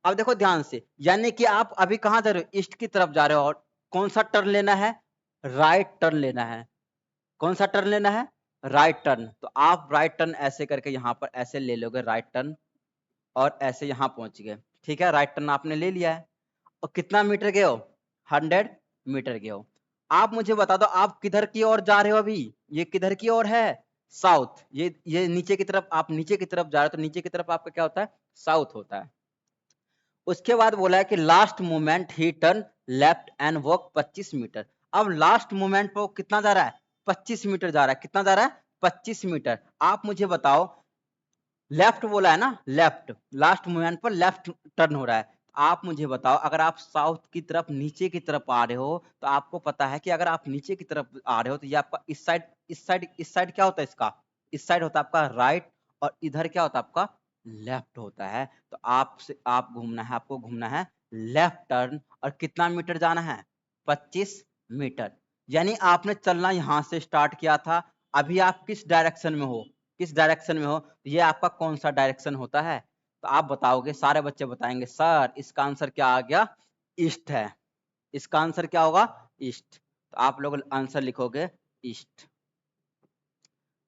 अब देखो ध्यान से, यानी कि आप अभी कहां जा रहे हो, ईस्ट की तरफ जा रहे हो, और कौन सा टर्न लेना है, राइट टर्न लेना है। कौन सा टर्न लेना है, राइट टर्न। तो आप राइट टर्न ऐसे करके यहाँ पर ऐसे ले लोगे राइट टर्न, और ऐसे यहाँ पहुंच गए, ठीक है। राइट टर्न आपने ले लिया है, और कितना मीटर गए हो, 100 मीटर गए हो। आप मुझे बता दो आप किधर की ओर जा रहे हो अभी, ये किधर की ओर है, साउथ। ये नीचे की तरफ, आप नीचे की तरफ जा रहे हो, तो नीचे की तरफ आपका क्या होता है, साउथ होता है। उसके बाद बोला है कि last moment he turn left and walk 25 meter. अब लास्ट मोमेंट पर कितना जा रहा है, 25 मीटर जा रहा है। कितना जा रहा है, 25 मीटर। आप मुझे बताओ, लेफ्ट बोला है ना, लेफ्ट, लास्ट मोमेंट पर लेफ्ट टर्न हो रहा है। आप मुझे बताओ अगर आप साउथ की तरफ नीचे की तरफ आ रहे हो, तो आपको पता है कि अगर आप नीचे की तरफ आ रहे हो तो ये आपका इस साइड क्या होता है, इसका इस साइड होता है आपका राइट, और इधर क्या होता है आपका लेफ्ट होता है। तो आप घूमना है, आपको घूमना है लेफ्ट टर्न, और कितना मीटर जाना है, 25 मीटर। यानी आपने चलना यहां से स्टार्ट किया था। अभी आप किस डायरेक्शन में हो, किस डायरेक्शन में हो, ये आपका कौन सा डायरेक्शन होता है। तो आप बताओगे, सारे बच्चे बताएंगे सर इसका आंसर क्या आ गया, ईस्ट है। इसका आंसर क्या होगा, ईस्ट। तो आप लोग आंसर लिखोगे ईस्ट।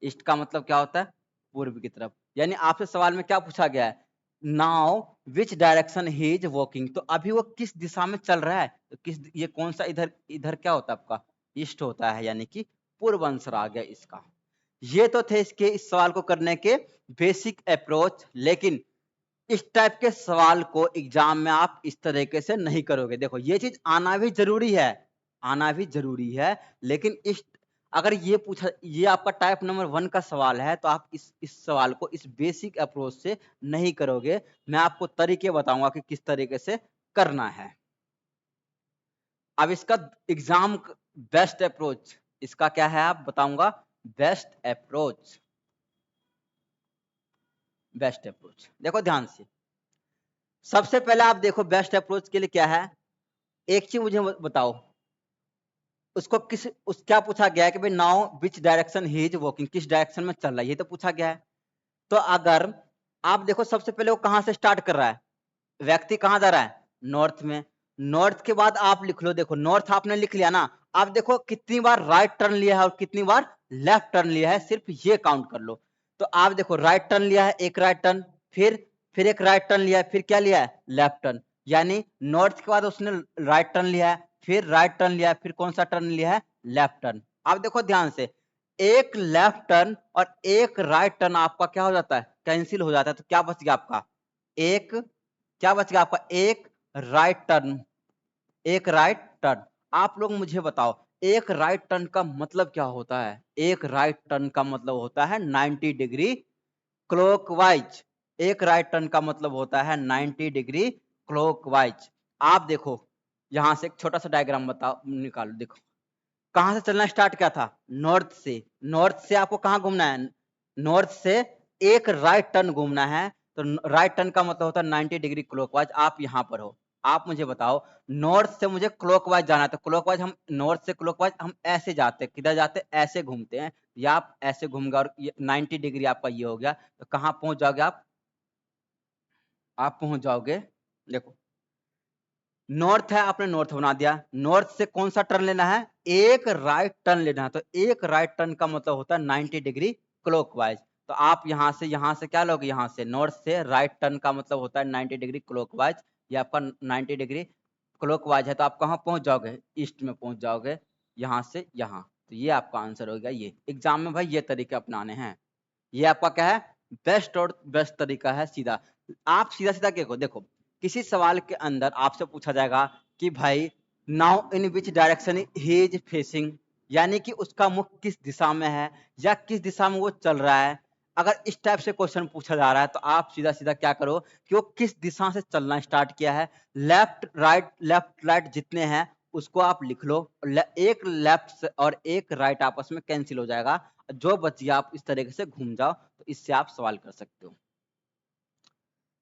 ईस्ट का मतलब क्या होता है, पूर्व की तरफ। यानी आपसे सवाल में क्या पूछा गया है, now which direction he is walking. तो अभी वो किस दिशा में चल रहा है, तो ये कौन सा, इधर इधर क्या होता है आपका, ईस्ट होता है, यानी कि पूर्व आंसर आ गया इसका। ये तो थे इसके इस सवाल को करने के बेसिक अप्रोच। लेकिन इस टाइप के सवाल को एग्जाम में आप इस तरीके से नहीं करोगे। देखो ये चीज आना भी जरूरी है, आना भी जरूरी है, लेकिन इस अगर ये पूछा, ये आपका टाइप नंबर 1 का सवाल है, तो आप इस सवाल को इस बेसिक अप्रोच से नहीं करोगे। मैं आपको तरीके बताऊंगा कि किस तरीके से करना है। अब इसका एग्जाम बेस्ट अप्रोच इसका क्या है, आप बताऊंगा बेस्ट अप्रोच। बेस्ट अप्रोच देखो ध्यान से, सबसे पहले आप देखो बेस्ट अप्रोच के लिए क्या है। एक चीज मुझे बताओ, उसको क्या पूछा गया है कि भाई now which direction he is walking, किस डायरेक्शन में चल रहा है, ये तो पूछा गया है। तो अगर आप देखो सबसे पहले वो कहां से स्टार्ट कर रहा है, व्यक्ति कहां जा रहा है, नॉर्थ में। नॉर्थ के बाद आप लिख लो, देखो नॉर्थ आपने लिख लिया ना। आप देखो कितनी बार राइट टर्न लिया है और कितनी बार लेफ्ट टर्न लिया है, सिर्फ ये काउंट कर लो। तो आप देखो राइट टर्न लिया है, एक राइट टर्न, फिर फिर एक राइट टर्न लिया है, फिर क्या लिया है, लेफ्ट टर्न। यानी नॉर्थ के बाद उसने राइट टर्न लिया है, फिर राइट टर्न लिया है, फिर कौन सा टर्न लिया है, लेफ्ट टर्न। अब देखो ध्यान से, एक लेफ्ट टर्न और एक राइट टर्न आपका क्या हो जाता है, कैंसिल हो जाता है। तो क्या बच गया आपका, एक क्या बच गया आपका, एक राइट टर्न, एक राइट टर्न। आप लोग मुझे बताओ, एक राइट टर्न का मतलब क्या होता है। एक राइट टर्न का मतलब होता है 90 डिग्री क्लॉकवाइज। एक राइट टर्न का मतलब होता है 90 डिग्री क्लॉकवाइज। आप देखो यहां से एक छोटा सा डायग्राम बताओ, निकालो। देखो कहां से चलना स्टार्ट किया था, नॉर्थ से। नॉर्थ से आपको कहां घूमना है, नॉर्थ से एक राइट टर्न घूमना है। तो राइट टर्न का मतलब होता है 90 डिग्री क्लॉकवाइज। आप यहां पर हो, आप मुझे बताओ, नॉर्थ से मुझे क्लॉकवाइज जाना है। तो क्लॉकवाइज हम नॉर्थ से क्लॉकवाइज हम ऐसे जाते हैं, किधर जाते हैं, ऐसे घूमते हैं, या आप ऐसे घूमगे और 90 डिग्री आपका ये हो गया। तो कहां पहुंच जाओगे आप पहुंच जाओगे, देखो नॉर्थ है, आपने नॉर्थ बना दिया। नॉर्थ से कौन सा टर्न लेना है, एक राइट टर्न लेना है। तो एक राइट टर्न का मतलब होता है 90 डिग्री क्लॉकवाइज। तो आप यहां से क्या लोगे, यहां से नॉर्थ से राइट टर्न का मतलब होता है 90 डिग्री क्लॉकवाइज। ये आपका 90 डिग्री क्लॉकवाइज है। तो आप कहां पहुंच जाओगे, ईस्ट में पहुंच जाओगे, यहां से यहां। तो ये आपका आंसर हो गया। ये एग्जाम में भाई ये तरीके अपनाने हैं। ये आपका क्या है, बेस्ट और बेस्ट तरीका है सीधा। आप सीधा सीधा क्या देखो, किसी सवाल के अंदर आपसे पूछा जाएगा कि भाई now in which direction he is facing, यानी कि उसका मुख किस दिशा में है या किस दिशा में वो चल रहा है। अगर इस टाइप से क्वेश्चन पूछा जा रहा है तो आप सीधा सीधा क्या करो कि वो किस दिशा से चलना स्टार्ट किया है, लेफ्ट राइट जितने हैं उसको आप लिख लो। एक लेफ्ट और एक राइट आपस में कैंसिल हो जाएगा, जो बच गया आप इस तरीके से घूम जाओ। तो इससे आप सवाल कर सकते हो।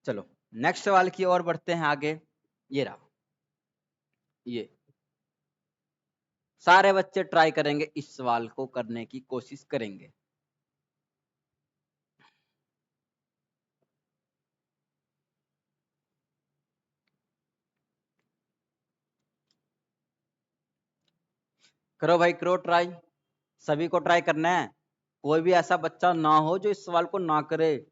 चलो नेक्स्ट सवाल की ओर बढ़ते हैं आगे। ये रहा, ये सारे बच्चे ट्राई करेंगे, इस सवाल को करने की कोशिश करेंगे। करो भाई करो ट्राई, सभी को ट्राई करना है। कोई भी ऐसा बच्चा ना हो जो इस सवाल को ना करे।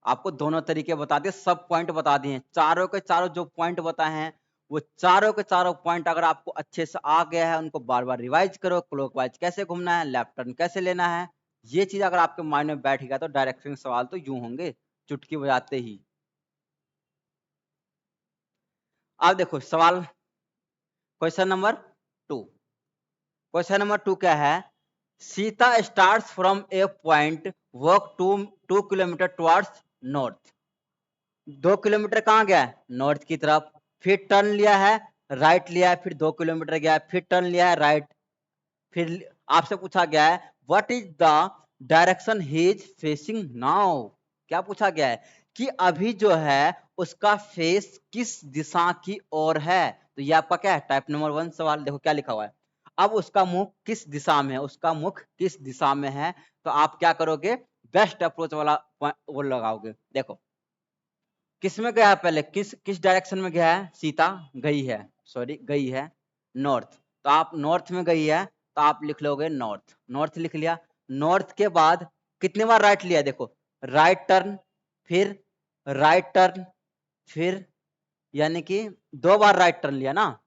आपको दोनों तरीके बता दिए, सब पॉइंट बता दिए, चारों के चारों जो पॉइंट बताए हैं वो चारों के चारों पॉइंट अगर आपको अच्छे से आ गया है, उनको बार बार रिवाइज करो। क्लॉकवाइज कैसे घूमना है, लेफ्ट टर्न कैसे लेना है, ये चीज अगर आपके माइंड में बैठ गया तो डायरेक्शन सवाल तो यूं होंगे चुटकी बजाते ही। अब देखो सवाल, क्वेश्चन नंबर 2। क्वेश्चन नंबर 2 क्या है, Sita starts from A point, walk 2 kilometre towards north. 2 kilometre कहाँ गया है, नॉर्थ की तरफ। फिर टर्न लिया है, राइट लिया है, फिर 2 किलोमीटर गया है, फिर टर्न लिया है राइट। फिर आपसे पूछा गया है what is the direction he is facing now. क्या पूछा गया है कि अभी जो है उसका फेस किस दिशा की ओर है। तो ये आपका क्या है, टाइप नंबर 1 सवाल। देखो क्या लिखा हुआ है, अब उसका मुख किस दिशा में है, उसका मुख किस दिशा में है। तो आप क्या करोगे, बेस्ट अप्रोच वाला वो लगाओगे। देखो किस में गया है, पहले किस किस डायरेक्शन में गया है, सीता गई है, सॉरी गई है नॉर्थ। तो आप नॉर्थ में गई है तो आप लिख लोगे नॉर्थ। नॉर्थ लिख लिया। नॉर्थ के बाद कितने बार राइट लिया, देखो राइट टर्न, फिर राइट टर्न, फिर यानी कि 2 बार राइट टर्न लिया ना।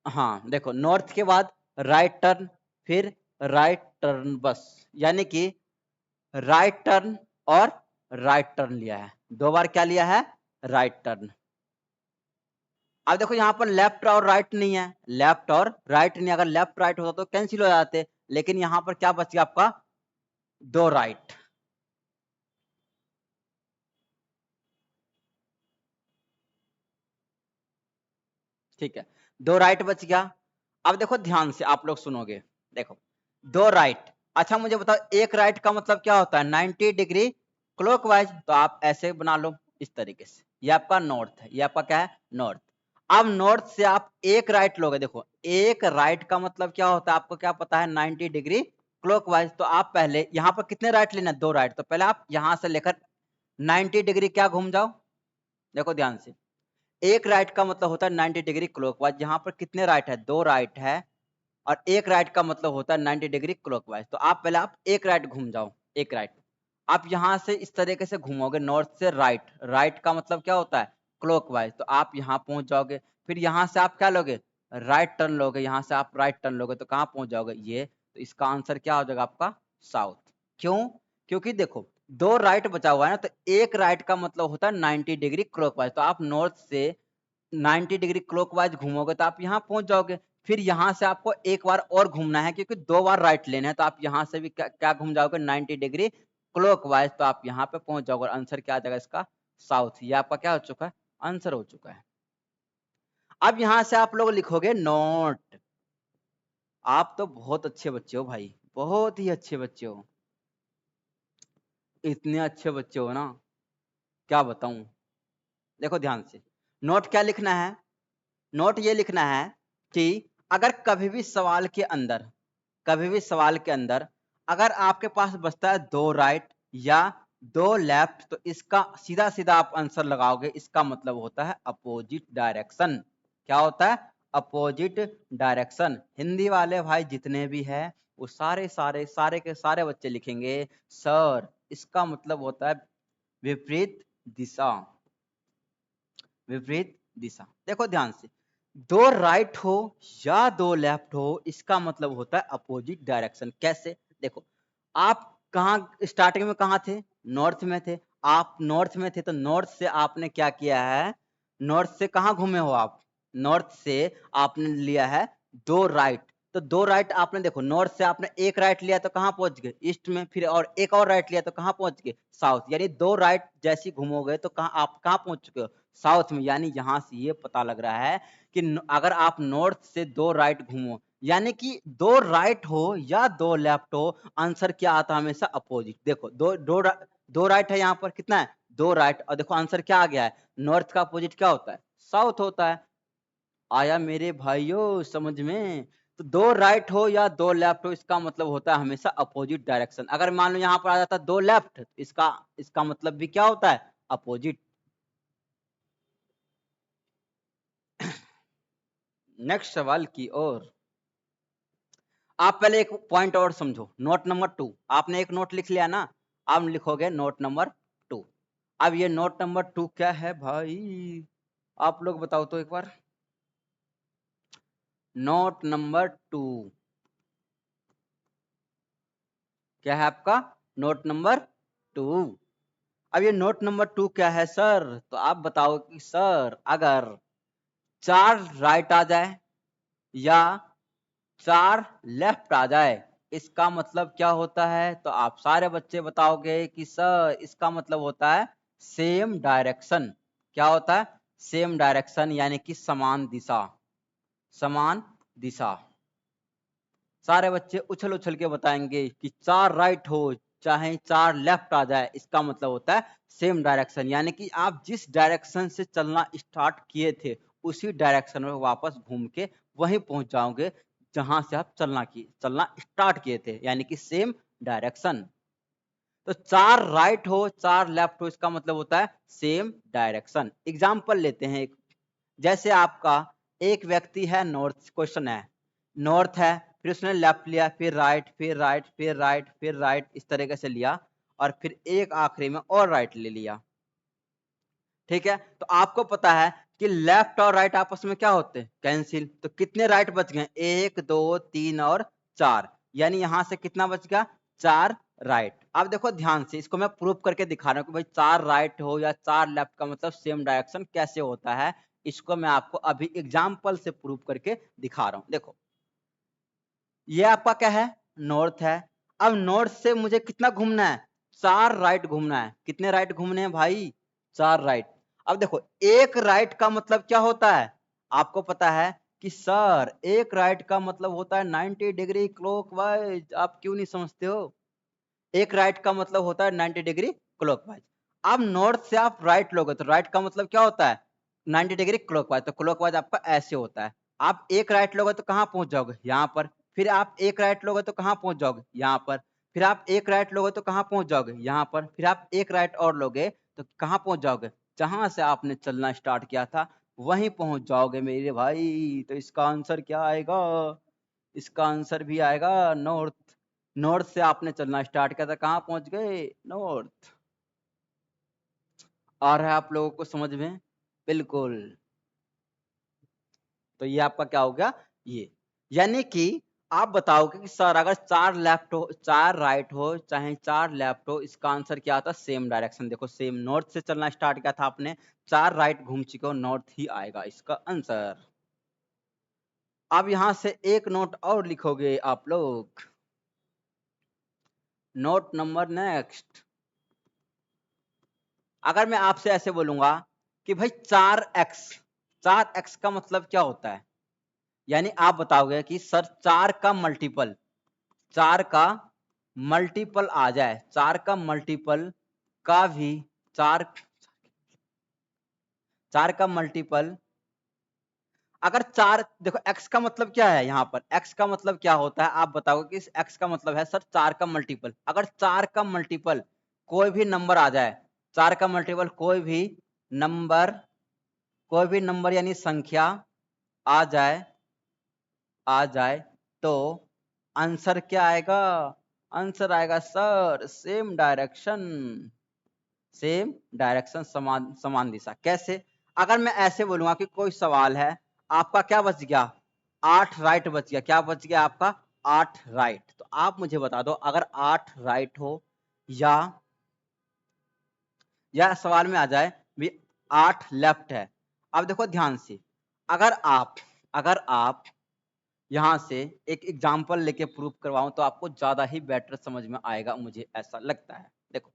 हाँ देखो नॉर्थ के बाद राइट टर्न, फिर राइट टर्न, बस यानी कि राइट टर्न और राइट टर्न लिया है। 2 बार क्या लिया है, राइट टर्न। अब देखो यहाँ पर लेफ्ट और राइट नहीं है, लेफ्ट और राइट नहीं, अगर लेफ्ट राइट होता तो कैंसिल हो जाते, लेकिन यहाँ पर क्या बच गया आपका, 2 राइट। ठीक है, 2 राइट बच गया। अब देखो ध्यान से आप लोग सुनोगे, देखो 2 राइट। अच्छा मुझे बताओ एक राइट का मतलब क्या होता है, 90 डिग्री क्लॉकवाइज। तो आप ऐसे बना लो इस तरीके से, ये आपका नॉर्थ है, ये आपका क्या है, नॉर्थ। अब नॉर्थ से आप एक राइट लोगे, देखो एक राइट का मतलब क्या होता है, आपको क्या पता है, 90 डिग्री क्लॉकवाइज। तो आप पहले यहाँ पर कितने राइट लेना है, 2 राइट। तो पहले आप यहाँ से लेकर 90 डिग्री क्या घूम जाओ। देखो ध्यान से, एक राइट का मतलब होता है 90 डिग्री क्लॉकवाइज। यहाँ पर कितने राइट है, 2 राइट है, और एक राइट का मतलब होता है 90 डिग्री क्लॉकवाइज। तो आप पहले आप एक राइट घूम जाओ, एक राइट। आप यहाँ से इस तरीके से घूमोगे नॉर्थ से राइट, राइट का मतलब क्या होता है क्लॉकवाइज, तो आप यहाँ पहुंच जाओगे। फिर यहाँ से आप क्या लोगे, राइट टर्न लोगे, यहाँ से आप राइट टर्न लोगे तो कहाँ पहुंच जाओगे ये, तो इसका आंसर क्या हो जाएगा आपका साउथ। क्यों, क्योंकि देखो दो राइट बचा हुआ है ना, तो एक राइट का मतलब होता है 90 डिग्री क्लॉकवाइज, तो आप नॉर्थ से 90 डिग्री क्लॉकवाइज घूमोगे तो आप यहाँ पहुंच जाओगे। फिर यहाँ से आपको एक बार और घूमना है क्योंकि दो बार राइट लेना है, तो आप यहाँ से भी क्या घूम जाओगे 90 डिग्री क्लॉकवाइज, तो आप यहाँ पे पहुंच जाओगे। आंसर क्या आ जाएगा इसका साउथ। ये आपका क्या हो चुका है, आंसर हो चुका है। अब यहाँ से आप लोग लिखोगे नॉट। आप तो बहुत अच्छे बच्चे हो भाई, बहुत ही अच्छे बच्चे हो, इतने अच्छे बच्चे हो ना, क्या बताऊं। देखो ध्यान से, नोट क्या लिखना है, नोट ये लिखना है कि अगर कभी भी सवाल के अंदर, कभी भी सवाल के अंदर अगर आपके पास बचता है दो राइट या दो लेफ्ट, तो इसका सीधा सीधा आप आंसर लगाओगे, इसका मतलब होता है अपोजिट डायरेक्शन। क्या होता है, अपोजिट डायरेक्शन। हिंदी वाले भाई जितने भी हैं वो सारे सारे सारे के सारे बच्चे लिखेंगे सर इसका मतलब होता है विपरीत दिशा, विपरीत दिशा। देखो ध्यान से, दो राइट हो या दो लेफ्ट हो, इसका मतलब होता है अपोजिट डायरेक्शन। कैसे, देखो आप कहाँ स्टार्टिंग में कहाँ थे, नॉर्थ में थे। आप नॉर्थ में थे तो नॉर्थ से आपने क्या किया है, नॉर्थ से कहाँ घूमे हो आप, नॉर्थ से आपने लिया है दो राइट, तो दो राइट आपने देखो नॉर्थ से आपने एक राइट लिया तो कहाँ पहुंच गए ईस्ट में, फिर और एक और राइट लिया तो कहाँ पहुंच गए साउथ, यानी दो राइट जैसी घूमोगे तो कहाँ आप कहाँ पहुंच चुके हो साउथ में। यानी यहाँ से ये पता लग रहा है कि अगर आप नॉर्थ से दो राइट घूमो, यानी कि दो राइट हो या दो लेफ्ट हो, आंसर क्या आता है हमेशा अपोजिट। देखो दो राइट है, यहाँ पर कितना है दो राइट, और देखो आंसर क्या आ गया है, नॉर्थ का अपोजिट क्या होता है साउथ होता है। आया मेरे भाइयों समझ में, तो दो राइट हो या दो लेफ्ट हो, इसका मतलब होता है हमेशा अपोजिट डायरेक्शन। अगर मान लो यहाँ पर आ जाता दो लेफ्ट, इसका इसका मतलब भी क्या होता है अपोजिट। नेक्स्ट सवाल की ओर, आप पहले एक पॉइंट और समझो, नोट नंबर 2 आपने एक नोट लिख लिया ना, अब लिखोगे नोट नंबर 2। अब ये नोट नंबर 2 क्या है भाई, आप लोग बताओ तो एक बार। नोट नंबर 2 क्या है आपका, नोट नंबर 2। अब ये नोट नंबर 2 क्या है सर, तो आप बताओ कि सर अगर चार राइट आ जाए या चार लेफ्ट आ जाए, इसका मतलब क्या होता है, तो आप सारे बच्चे बताओगे कि सर इसका मतलब होता है सेम डायरेक्शन। क्या होता है, सेम डायरेक्शन, यानी कि समान दिशा, समान दिशा। सारे बच्चे उछल उछल के बताएंगे कि चार राइट हो चाहे चार लेफ्ट आ जाए, इसका मतलब होता है सेम डायरेक्शन, यानी कि आप जिस डायरेक्शन से चलना स्टार्ट किए थे उसी डायरेक्शन में वापस घूम के वहीं पहुंच जाओगे जहां से आप चलना स्टार्ट किए थे, यानी कि सेम डायरेक्शन। तो चार राइट हो चार लेफ्ट हो, इसका मतलब होता है सेम डायरेक्शन। एग्जाम्पल लेते हैं एक, जैसे आपका एक व्यक्ति है नॉर्थ, क्वेश्चन है नॉर्थ है, फिर उसने लेफ्ट लिया, फिर राइट, फिर राइट, फिर राइट, फिर राइट, इस तरीके से लिया, और फिर एक आखिरी में और राइट ले लिया। ठीक है, तो आपको पता है कि लेफ्ट और राइट आपस में क्या होते हैं कैंसिल, तो कितने राइट बच गए, एक दो तीन और चार, यानी यहां से कितना बच गया चार राइट। अब देखो ध्यान से, इसको मैं प्रूफ करके दिखा रहा हूं कि भाई चार राइट हो या चार लेफ्ट का मतलब सेम डायरेक्शन कैसे होता है, इसको मैं आपको अभी एग्जाम्पल से प्रूफ करके दिखा रहा हूं। देखो ये आपका क्या है नॉर्थ है, अब नॉर्थ से मुझे कितना घूमना है चार राइट घूमना है, कितने राइट घूमने हैं भाई चार राइट। अब देखो एक राइट का मतलब क्या होता है, आपको पता है कि सर एक राइट का मतलब होता है 90 डिग्री क्लॉकवाइज, आप क्यों नहीं समझते हो, एक राइट का मतलब होता है 90 डिग्री क्लॉकवाइज। अब नॉर्थ से आप राइट लोगे तो राइट का मतलब क्या होता है 90 डिग्री क्लॉकवाइज, तो क्लॉकवाइज आपका ऐसे होता है। आप एक राइट लोगे तो कहाँ पहुंच जाओगे यहाँ पर, फिर आप एक राइट लोगे तो कहाँ पहुंच जाओगे यहाँ पर, फिर आप एक राइट लोगे तो कहाँ पहुंच जाओगे यहाँ पर, फिर आप एक राइट और लोगे तो कहाँ पहुंच जाओगे, जहां से आपने चलना स्टार्ट किया था वहीं पहुंच जाओगे मेरे भाई। तो इसका आंसर क्या आएगा, इसका आंसर भी आएगा नॉर्थ। नॉर्थ से आपने चलना स्टार्ट किया था, कहाँ पहुंच गए? नॉर्थ। आ रहा है आप लोगों को समझ में? बिल्कुल। तो ये आपका क्या हो गया? ये यानी कि आप बताओगे कि सर अगर 4 लेफ्ट हो 4 राइट हो चाहे 4 लेफ्ट हो, इसका आंसर क्या आता? Same direction. देखो सेम, नॉर्थ से चलना स्टार्ट किया था आपने, 4 राइट घूम चुके हो, नॉर्थ ही आएगा इसका आंसर। अब यहां से एक नोट और लिखोगे आप लोग, नोट नंबर नेक्स्ट। अगर मैं आपसे ऐसे बोलूंगा कि भाई 4x का मतलब क्या होता है, यानी आप बताओगे कि सर 4 का मल्टीपल, 4 का मल्टीपल आ जाए, 4 का मल्टीपल का भी 4 का मल्टीपल अगर 4, देखो x का मतलब क्या है, यहाँ पर x का मतलब क्या होता है आप बताओगे कि इस x का मतलब है सर 4 का मल्टीपल। अगर 4 का मल्टीपल कोई भी नंबर आ जाए, 4 का मल्टीपल कोई भी नंबर यानी संख्या आ जाए तो आंसर क्या आएगा? आंसर आएगा सर सेम डायरेक्शन, समान दिशा। कैसे? अगर मैं ऐसे बोलूंगा कि कोई सवाल है, आपका क्या बच गया? 8 राइट बच गया। क्या बच गया आपका? 8 राइट। तो आप मुझे बता दो, अगर 8 राइट हो या सवाल में आ जाए भी 8 लेफ्ट है। अब देखो ध्यान से, अगर आप यहां से एक एग्जाम्पल लेके प्रूव करवाऊं तो आपको ज्यादा ही बेटर समझ में आएगा, मुझे ऐसा लगता है। देखो,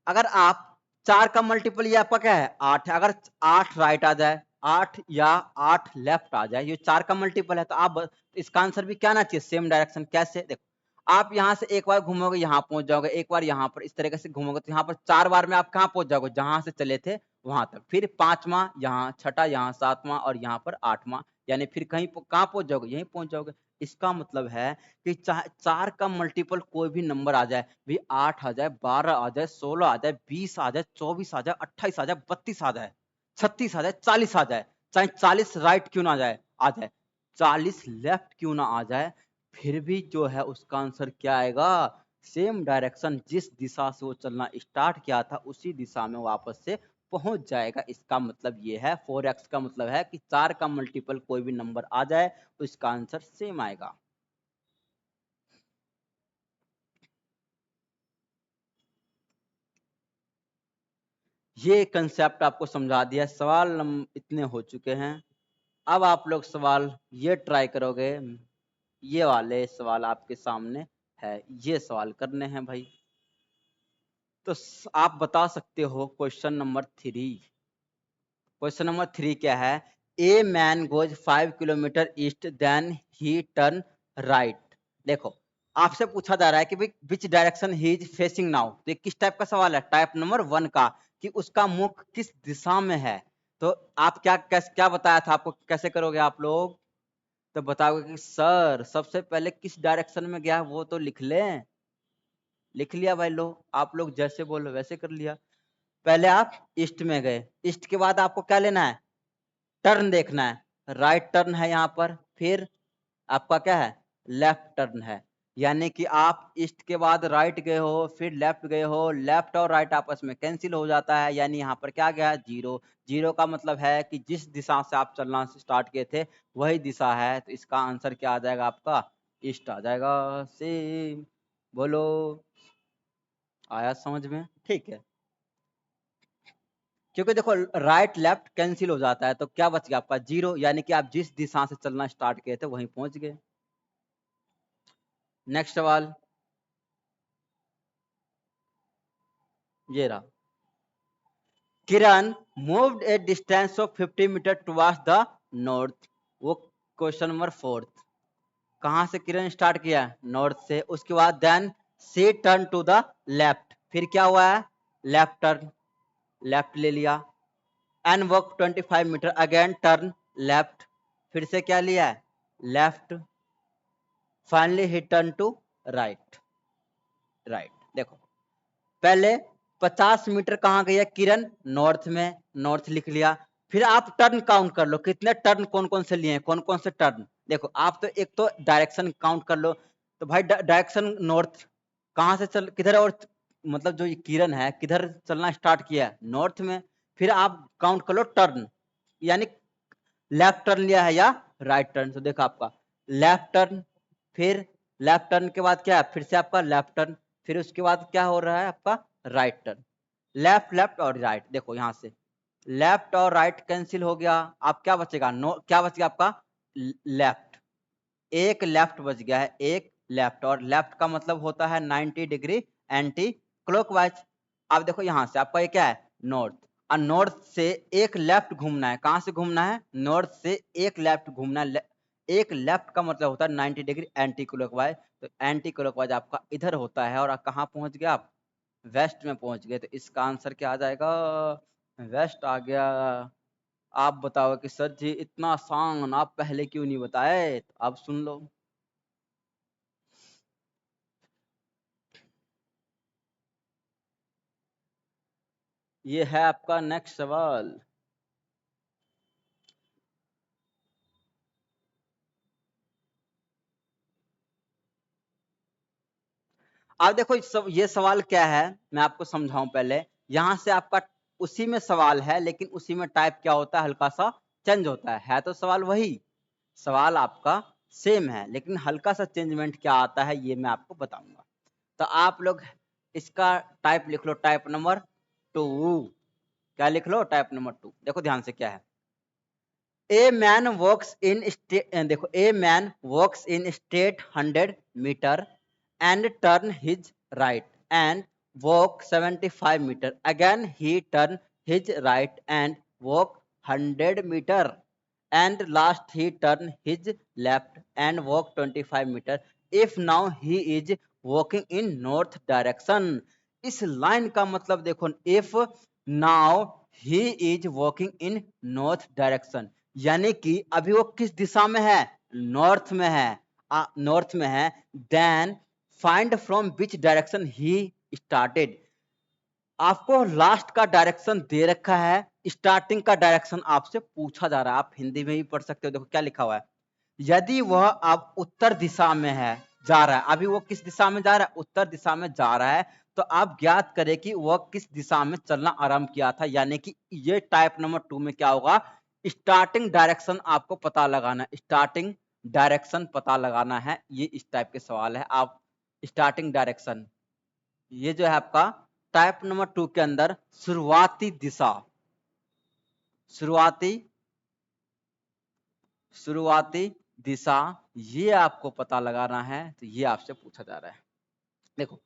अगर आप 4 का मल्टीपल ये आपका क्या है? 8 है। अगर 8 राइट आ जाए, 8 या 8 लेफ्ट आ जाए, ये 4 का मल्टीपल है, तो आप इसका आंसर भी क्या आना चाहिए? Same direction. कैसे? देखो, आप यहां से एक बार घूमोगे यहां पहुंच जाओगे, एक बार यहां पर, इस तरीके से घूमोगे तो यहां पर 4 बार में आप कहां पहुंच जाओगे? जहां से चले थे वहां तक। फिर 5वां यहाँ, छठा यहाँ, 7वां और यहाँ पर 8वां, यानी फिर कहीं कहां पहुंच जाओगे? यहीं पहुंच जाओगे। इसका मतलब है कि चाहे 4 का मल्टीपल कोई भी नंबर आ जाए, भी 8 आ जाए, 12 आ जाए, 16 आ जाए, 20 आ जाए, 24 आ जाए, 28 आ जाए, 32 आ जाए, 36 आ जाए, 40 आ जाए, चाहे 40 राइट क्यों ना आ जाए, 40 लेफ्ट क्यों ना आ जाए, फिर भी जो है उसका आंसर क्या आएगा? Same direction. जिस दिशा से वो चलना स्टार्ट किया था उसी दिशा में वापस से पहुंच जाएगा। इसका मतलब ये है, 4x का मतलब है कि 4 का मल्टीपल कोई भी नंबर आ जाए तो इसका आंसर सेम आएगा। ये कंसेप्ट आपको समझा दिया। सवाल इतने हो चुके हैं। अब आप लोग सवाल ये ट्राई करोगे, ये वाले सवाल आपके सामने है, ये सवाल करने हैं भाई। तो आप बता सकते हो क्वेश्चन नंबर 3। क्वेश्चन नंबर 3 क्या है? A man goes 5 kilometer east then he turn right. देखो, आपसे पूछा जा रहा है कि which direction he is facing now. तो ये किस टाइप का सवाल है? टाइप नंबर 1 का, कि उसका मुख किस दिशा में है। तो आप क्या बताया था आपको, कैसे करोगे आप लोग? तो बताओगे कि सर सबसे पहले किस डायरेक्शन में गया वो तो लिख लें। लिख लिया भाई, लो आप लोग जैसे बोलो वैसे कर लिया। पहले आप ईस्ट में गए, ईस्ट के बाद आपको क्या लेना है? टर्न देखना है। राइट टर्न है यहाँ पर, फिर आपका क्या है? लेफ्ट टर्न है। यानी कि आप ईस्ट के बाद राइट गए हो, फिर लेफ्ट गए हो, लेफ्ट और राइट आपस में कैंसिल हो जाता है, यानी यहाँ पर क्या गया? 0। 0 का मतलब है कि जिस दिशा से आप चलना स्टार्ट किए थे वही दिशा है, तो इसका आंसर क्या आ जाएगा आपका? ईस्ट आ जाएगा। सेम। बोलो, आया समझ में? ठीक है। क्योंकि देखो राइट लेफ्ट कैंसिल हो जाता है, तो क्या बच गया आपका? 0, यानी कि आप जिस दिशा से चलना स्टार्ट किए थे वहीं पहुंच गए। नेक्स्ट सवाल ये रहा। Kiran moved a distance of 50 metre towards the north. वो क्वेश्चन नंबर 4। कहां से किरण स्टार्ट किया? नॉर्थ से। उसके बाद then she turn to the left. फिर क्या हुआ है? लेफ्ट टर्न, लेफ्ट ले लिया। And walk 25 meter, again turn left. फिर से क्या लिया है? Left. Finally he turn to right. Right. देखो, पहले 50 मीटर कहां गई है किरण? नॉर्थ में, नॉर्थ लिख लिया। फिर आप टर्न काउंट कर लो, कितने टर्न कौन कौन से लिए हैं, कौन कौन से टर्न। देखो, आप तो एक तो डायरेक्शन काउंट कर लो, तो भाई डायरेक्शन नॉर्थ, कहाँ से चल किधर, और मतलब जो ये किरण है किधर चलना स्टार्ट किया है, नॉर्थ में। फिर आप काउंट कर लो टर्न, यानी लेफ्ट टर्न लिया है या राइट टर्न। तो देखो आपका लेफ्ट टर्न, फिर लेफ्ट टर्न के बाद क्या है, फिर से आपका लेफ्ट टर्न, फिर उसके बाद क्या हो रहा है आपका राइट टर्न। लेफ्ट लेफ्ट और राइट, देखो यहाँ से लेफ्ट और राइट कैंसिल हो गया, आप क्या बचेगा, नो क्या बच गया आपका लेफ्ट, एक लेफ्ट बच गया है, एक लेफ्ट, और लेफ्ट का मतलब होता है 90 डिग्री एंटी क्लॉकवाइज। अब देखो यहाँ से आपका ये क्या है नॉर्थ, और नॉर्थ से एक लेफ्ट घूमना है, कहाँ से घूमना है, नॉर्थ से एक लेफ्ट घूमना है, एक लेफ्ट का मतलब होता है 90 डिग्री एंटी क्लॉकवाइज। तो एंटी क्लॉकवाइज आपका इधर होता है, और कहाँ पहुंच गया आप, वेस्ट में पहुंच गए। तो इसका आंसर क्या आ जाएगा, वेस्ट आ गया। आप बताओ कि सर जी इतना आसान आप पहले क्यों नहीं बताए, तो अब सुन लो। ये है आपका नेक्स्ट सवाल। अब देखो ये सवाल क्या है, मैं आपको समझाऊं पहले। यहाँ से आपका उसी में सवाल है, लेकिन उसी में टाइप क्या होता है, हल्का सा चेंज होता है तो सवाल वही, सवाल आपका सेम है, लेकिन हल्का सा चेंजमेंट क्या आता है ये मैं आपको बताऊंगा। तो आप लोग इसका टाइप लिख लो, टाइप नंबर 2। क्या लिख लो, टाइप नंबर 2। देखो ध्यान से क्या है, ए मैन वॉक्स इन देखो a man walks in straight 100 meter and turn his right and walk 75 meter, again he turn his right and walk 100 meter, and last he turn his left and walk 25 meter, if now he is walking in north direction। इस line का मतलब देखो, if now he is walking in north direction, यानी कि अभी वो किस दिशा में है, नॉर्थ में है, नॉर्थ में है। Then find from which direction he started, आपको लास्ट का डायरेक्शन दे रखा है, स्टार्टिंग का डायरेक्शन आपसे पूछा जा रहा है। आप हिंदी में भी पढ़ सकते हो, देखो क्या लिखा हुआ है, यदि वह अब उत्तर दिशा में है, जा रहा है, अभी वो किस दिशा में जा रहा है, उत्तर दिशा में जा रहा है, तो आप ज्ञात करें कि वह किस दिशा में चलना आरंभ किया था। यानी कि ये टाइप नंबर 2 में क्या होगा, स्टार्टिंग डायरेक्शन आपको पता लगाना है, स्टार्टिंग डायरेक्शन पता लगाना है। ये इस टाइप के सवाल है। आप स्टार्टिंग डायरेक्शन, ये जो है आपका टाइप नंबर 2 के अंदर शुरुआती दिशा, शुरुआती शुरुआती दिशा, ये आपको पता लगाना है। तो ये आपसे पूछा जा रहा है। देखो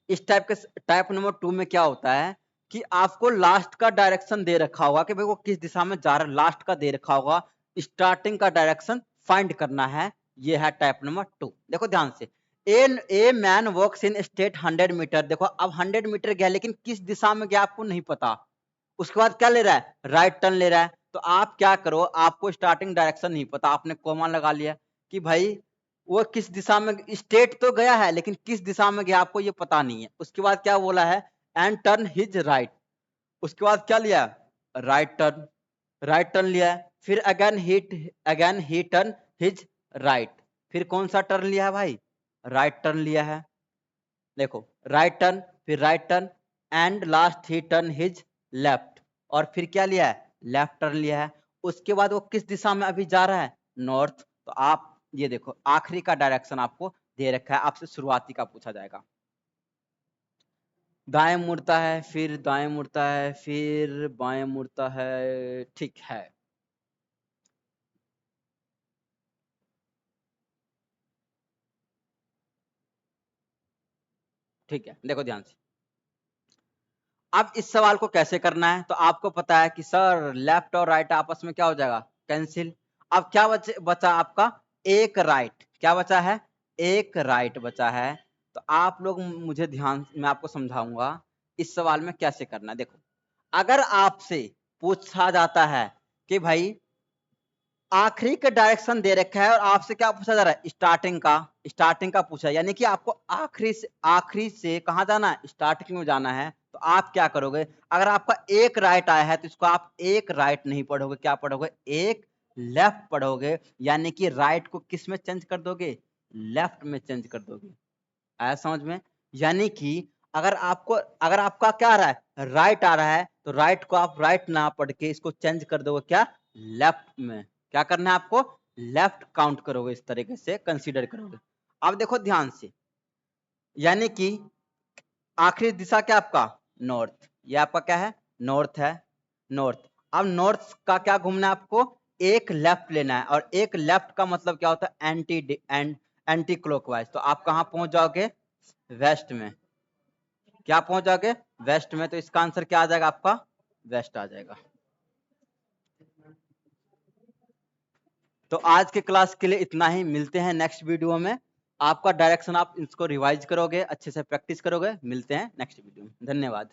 इस टाइप के टाइप नंबर 2 में क्या होता है कि आपको लास्ट का डायरेक्शन दे रखा होगा कि भाई वो किस दिशा में जा रहा है, लास्ट का दे रखा होगा, स्टार्टिंग का डायरेक्शन फाइंड करना है। ये है टाइप नंबर 2। देखो ध्यान से, a man walks in straight 100 meter, देखो अब 100 मीटर गया, लेकिन किस दिशा में गया आपको नहीं पता। उसके बाद क्या ले रहा है, राइट टर्न ले रहा है। तो आप क्या करो, आपको स्टार्टिंग डायरेक्शन नहीं पता, आपने कॉमा लगा लिया कि भाई वो किस दिशा में, स्टेट तो गया है लेकिन किस दिशा में गया आपको ये पता नहीं है। उसके बाद क्या बोला है, एंड टर्न हिज राइट, उसके बाद क्या लिया, राइट टर्न, राइट टर्न लिया है। फिर again he turn his right, फिर कौन सा टर्न लिया है भाई, राइट टर्न लिया है। देखो राइट टर्न, फिर right turn, and last he turn his left, और फिर क्या लिया है, लेफ्ट टर्न लिया है। उसके बाद वो किस दिशा में अभी जा रहा है, नॉर्थ। तो आप ये देखो आखिरी का डायरेक्शन आपको दे रखा है, आपसे शुरुआती का पूछा जाएगा। दाएं मुड़ता है, फिर दाएं मुड़ता है, फिर बाएं मुड़ता है, ठीक है। ठीक है, देखो ध्यान से, अब इस सवाल को कैसे करना है, तो आपको पता है कि सर लेफ्ट और राइट आपस में क्या हो जाएगा, कैंसिल। अब क्या बचा आपका, एक राइट, क्या बचा है, एक राइट बचा है। तो आप लोग मुझे ध्यान, मैं आपको समझाऊंगा इस सवाल में कैसे करना है। देखो अगर आपसे पूछा जाता है कि भाई आखिरी का डायरेक्शन दे रखा है और आपसे क्या पूछा जा रहा है, स्टार्टिंग का पूछा है, यानी कि आपको आखिरी से कहाँ जाना है, स्टार्टिंग में जाना है। तो आप क्या करोगे, अगर आपका एक राइट आया है तो इसको आप एक राइट नहीं पढ़ोगे, क्या पढ़ोगे, एक लेफ्ट पढ़ोगे। यानी कि राइट को किस में चेंज कर दोगे, लेफ्ट में चेंज कर दोगे। आया समझ में? यानी कि अगर आपका क्या आ रहा है, राइट आ रहा है, तो राइट को आप राइट ना पढ़ के इसको चेंज कर दोगे क्या, लेफ्ट में। क्या करना है आपको, लेफ्ट काउंट करोगे, इस तरीके से कंसीडर करोगे। अब देखो ध्यान से, यानी कि आखिरी दिशा क्या आपका, नॉर्थ। ये आपका क्या है, नॉर्थ है, नॉर्थ। अब नॉर्थ का क्या घूमना है आपको, एक लेफ्ट लेना है, और एक लेफ्ट का मतलब क्या होता है, एंटी क्लॉकवाइज। तो आप कहां पहुंच जाओगे, वेस्ट में। क्या पहुंच जाओगे, वेस्ट में। तो इसका आंसर क्या आ जाएगा आपका, वेस्ट आ जाएगा। तो आज के क्लास के लिए इतना ही, मिलते हैं नेक्स्ट वीडियो में। आपका डायरेक्शन आप इसको रिवाइज करोगे, अच्छे से प्रैक्टिस करोगे। मिलते हैं नेक्स्ट वीडियो में, धन्यवाद।